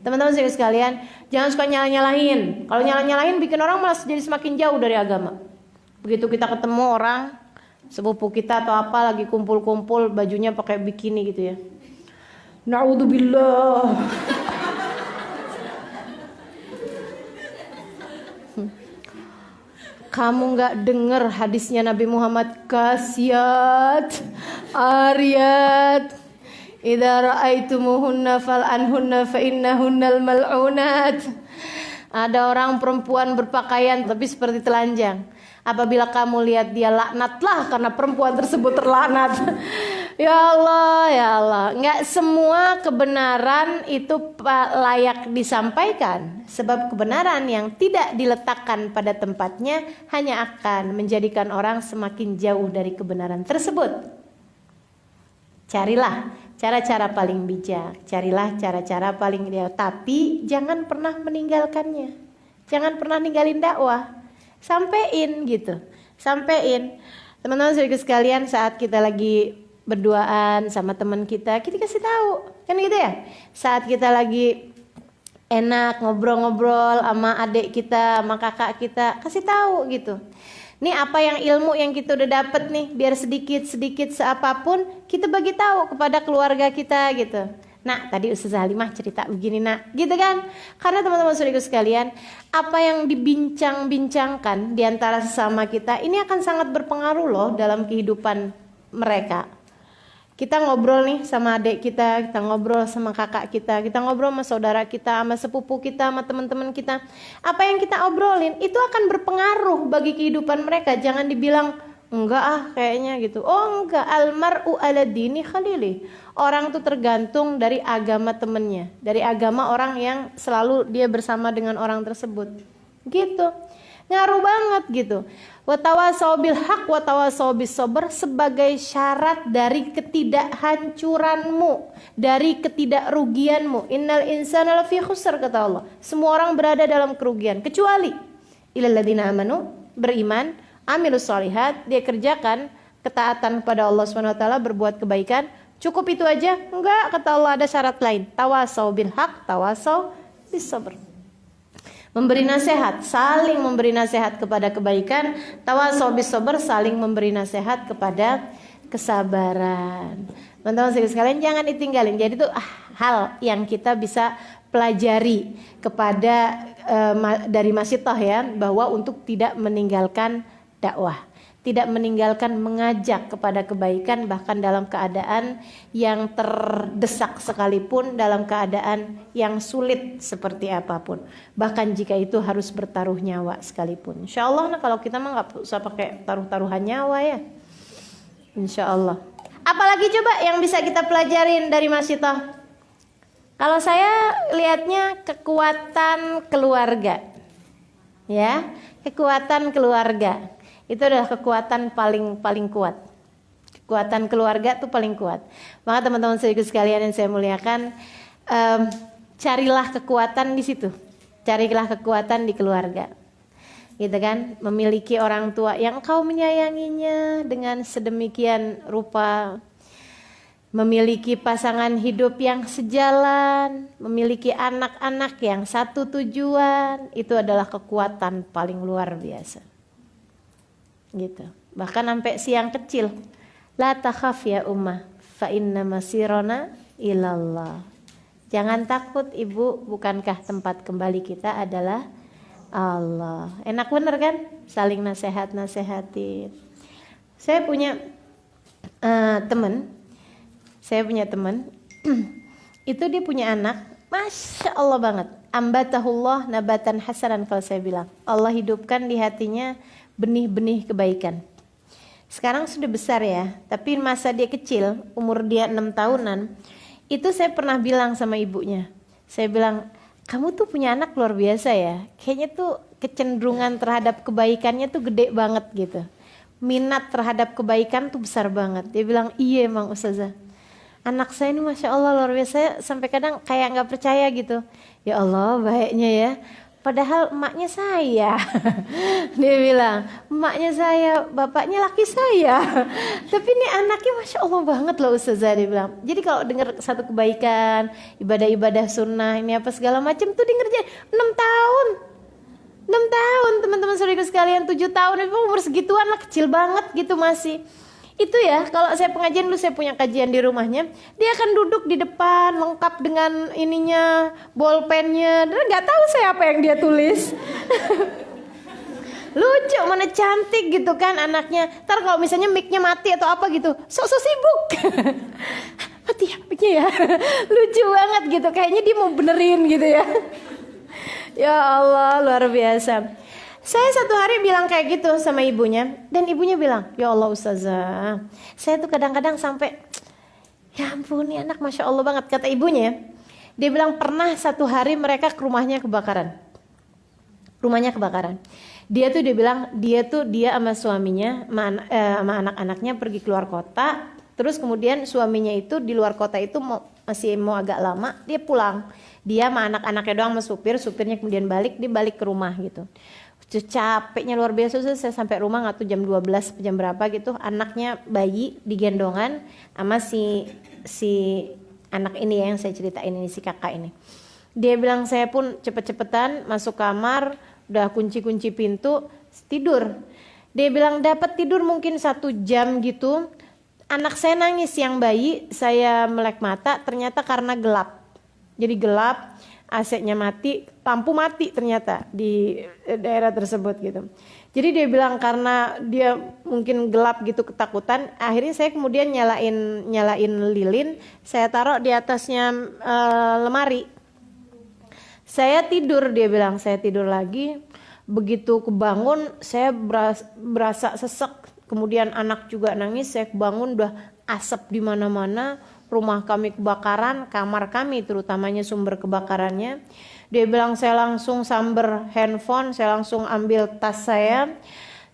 Teman-teman sekalian, jangan suka nyalah-nyalahin. Kalau nyalah-nyalahin bikin orang malah jadi semakin jauh dari agama. Begitu kita ketemu orang sepupu kita atau apa lagi kumpul-kumpul bajunya pakai bikini gitu ya. Na'udzubillah. Kamu nggak dengar hadisnya Nabi Muhammad, kasiyat ariyat idza ra'aitumuhunna fal'anhunna fa innahunnal mal'unat. Ada orang perempuan berpakaian tapi seperti telanjang. Apabila kamu lihat dia, laknatlah karena perempuan tersebut terlaknat. Ya Allah, ya Allah. Nggak semua kebenaran itu layak disampaikan. Sebab kebenaran yang tidak diletakkan pada tempatnya hanya akan menjadikan orang semakin jauh dari kebenaran tersebut. Carilah cara-cara paling bijak. Carilah cara-cara paling ideal. Tapi jangan pernah meninggalkannya. Jangan pernah ninggalin dakwah. Sampein gitu. Sampein. Teman-teman saudara sekalian, saat kita lagi berduaan sama teman kita kasih tahu, kan gitu ya. Saat kita lagi enak ngobrol-ngobrol sama adik kita, sama kakak kita, kasih tahu gitu. Nih apa yang ilmu yang kita udah dapet nih, biar sedikit-sedikit seapapun kita bagi tahu kepada keluarga kita gitu. Nah, tadi Ustazah Halimah cerita begini nak, gitu kan? Karena teman-teman saudara sekalian, apa yang dibincang-bincangkan di antara sesama kita ini akan sangat berpengaruh loh dalam kehidupan mereka. Kita ngobrol nih sama adik kita ngobrol sama kakak kita ngobrol sama saudara kita, sama sepupu kita, sama teman-teman kita. Apa yang kita obrolin itu akan berpengaruh bagi kehidupan mereka. Jangan dibilang enggak kayaknya gitu. Oh enggak, almar'u ala dini khalili. Orang tuh tergantung dari agama temennya, dari agama orang yang selalu dia bersama dengan orang tersebut. Gitu. Ngaruh banget gitu. Watawasau bil haq watawasau bis sabr sebagai syarat dari ketidakhancuranmu, dari ketidakrugianmu. Innal insana lafi khusr kata Allah. Semua orang berada dalam kerugian kecuali illal ladzina amanu, beriman, amilus shalihat, dia kerjakan ketaatan kepada Allah Subhanahu wa taala, berbuat kebaikan. Cukup itu aja? Enggak, kata Allah ada syarat lain. Tawasau bil haq, tawasau bis sabr. Memberi nasihat, saling memberi nasihat kepada kebaikan. Tawasau bis sabr, saling memberi nasihat kepada kesabaran. Teman-teman sekalian, jangan ditinggalin. Jadi itu hal yang kita bisa pelajari kepada dari Masjid ya, bahwa untuk tidak meninggalkan dakwah, tidak meninggalkan mengajak kepada kebaikan, bahkan dalam keadaan yang terdesak sekalipun, dalam keadaan yang sulit seperti apapun, bahkan jika itu harus bertaruh nyawa sekalipun. Insya Allah, nah kalau kita mah nggak usah pakai taruh-taruhan nyawa ya, Insya Allah. Apalagi coba yang bisa kita pelajarin dari Masjid? Kalau saya lihatnya kekuatan keluarga, ya, kekuatan keluarga. Itu adalah kekuatan paling kuat. Kekuatan keluarga itu paling kuat. Maka teman-teman sekalian yang saya muliakan, carilah kekuatan di situ. Carilah kekuatan di keluarga. Gitu kan? Memiliki orang tua yang engkau menyayanginya dengan sedemikian rupa. Memiliki pasangan hidup yang sejalan, memiliki anak-anak yang satu tujuan, itu adalah kekuatan paling luar biasa. Gitu. Bahkan sampai siang kecil, la takhaf ya ummah fa inna masirona ilallah. Jangan takut ibu, bukankah tempat kembali kita adalah Allah. Enak bener kan? Saling nasehatin. Saya punya teman itu dia punya anak, masya Allah banget. Ambatahullah nabatan hasanan, kalau saya bilang Allah hidupkan di hatinya benih-benih kebaikan. Sekarang sudah besar ya, tapi masa dia kecil, umur dia 6 tahunan, itu saya pernah bilang sama ibunya. Saya bilang, kamu tuh punya anak luar biasa ya. Kayaknya tuh kecenderungan terhadap kebaikannya tuh gede banget gitu. Minat terhadap kebaikan tuh besar banget. Dia bilang, iya emang Ustazah. Anak saya ini masya Allah luar biasa, sampai kadang kayak gak percaya gitu. Ya Allah baiknya ya. Padahal emaknya saya. Dia bilang, emaknya saya, bapaknya laki saya. Tapi ini anaknya masya Allah banget loh Ustazah, dia bilang. Jadi kalau dengar satu kebaikan, ibadah-ibadah sunnah, ini apa segala macam tuh dia ngerjain. 6 tahun teman-teman saudara sekalian, 7 tahun, umur segituan lah, kecil banget gitu masih. Itu ya, kalau saya pengajian dulu, saya punya kajian di rumahnya, dia akan duduk di depan lengkap dengan ininya, bolpennya, dan nggak tahu saya apa yang dia tulis. Lucu, mana cantik gitu kan anaknya. Ntar kalau misalnya mic-nya mati atau apa gitu, sok-sok sibuk. Mati ya mic-nya ya. Lucu banget gitu, kayaknya dia mau benerin gitu ya. Ya Allah, luar biasa. Saya satu hari bilang kayak gitu sama ibunya, dan ibunya bilang, ya Allah Ustazah, saya tuh kadang-kadang sampai, ya ampun ini anak masya Allah banget. Kata ibunya, dia bilang pernah satu hari mereka ke rumahnya kebakaran. Dia bilang dia sama suaminya, sama anak-anaknya pergi keluar kota. Terus kemudian suaminya itu di luar kota itu masih mau agak lama, dia pulang. Dia sama anak-anaknya doang sama supirnya kemudian balik, dia balik ke rumah gitu. capeknya luar biasa. Saya sampai rumah nggak tuh jam 12 jam berapa gitu, anaknya bayi digendongan sama si anak ini ya, yang saya ceritain ini, si kakak ini. Dia bilang saya pun cepet-cepetan masuk kamar, udah kunci pintu, tidur. Dia bilang dapat tidur mungkin 1 jam gitu, anak saya nangis yang bayi. Saya melek mata, ternyata karena gelap. Jadi gelap, AC-nya mati, lampu mati ternyata di daerah tersebut gitu. Jadi dia bilang karena dia mungkin gelap gitu, ketakutan. Akhirnya saya kemudian nyalain lilin, saya taruh di atasnya lemari. Saya tidur, dia bilang saya tidur lagi. Begitu kebangun saya berasa sesek, kemudian anak juga nangis. Saya kebangun udah asap di mana-mana, rumah kami kebakaran, kamar kami terutamanya sumber kebakarannya. Dia bilang saya langsung samber handphone, saya langsung ambil tas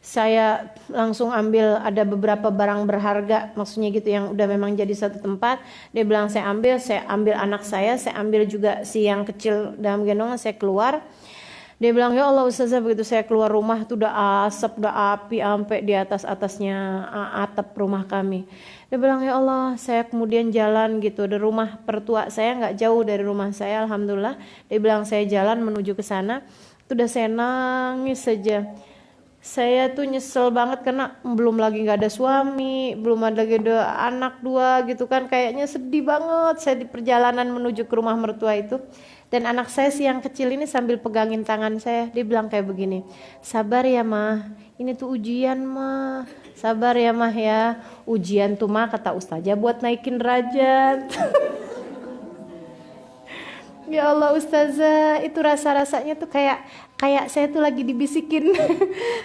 saya langsung ambil ada beberapa barang berharga, maksudnya gitu yang udah memang jadi satu tempat. Dia bilang saya ambil anak saya ambil juga si yang kecil dalam gendongan, saya keluar. Dia bilang ya Allah Ustazah, begitu saya keluar rumah tuh udah asap, udah api sampai di atasnya atap rumah kami. Dia bilang ya Allah, saya kemudian jalan gitu, dari rumah pertua saya nggak jauh dari rumah saya, alhamdulillah. Dia bilang saya jalan menuju ke sana, tuh udah saya nangis saja. Saya tuh nyesel banget karena belum lagi nggak ada suami, belum ada anak 2 gitu kan, kayaknya sedih banget saya di perjalanan menuju ke rumah mertua itu. Dan anak saya si yang kecil ini sambil pegangin tangan saya, dia bilang kayak begini, sabar ya mah, ini tuh ujian mah, sabar ya mah ya, ujian tuh mah kata ustazah buat naikin derajat. Ya Allah ustazah, itu rasa-rasanya tuh kayak saya tuh lagi dibisikin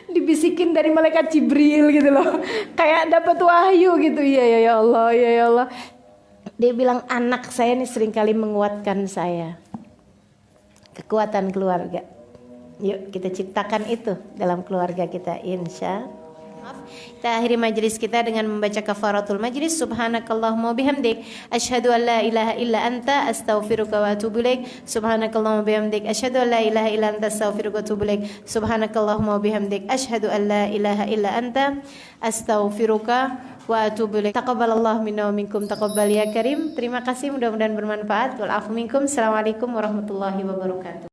dibisikin dari malaikat Jibril gitu loh, kayak dapat wahyu gitu. Ya Allah, ya Allah. Dia bilang anak saya nih seringkali menguatkan saya, kekuatan keluarga. Yuk kita ciptakan itu dalam keluarga kita, insya. Kita akhiri majelis kita dengan membaca kafaratul majlis. Subhanakallahumma bihamdik asyhadu an la ilaha illa anta astaghfiruka wa atubu ilaik. Subhanakallahumma bihamdik asyhadu an la ilaha illa anta astaghfiruka wa atubu ilaik. Subhanakallahumma bihamdik asyhadu an la ilaha illa anta astaghfiruka wa atubu ilaik. Taqabbalallahu minna wa minkum taqabbal ya karim. Terima kasih, mudah-mudahan bermanfaat. Wal afu minkum. Assalamualaikum warahmatullahi wabarakatuh.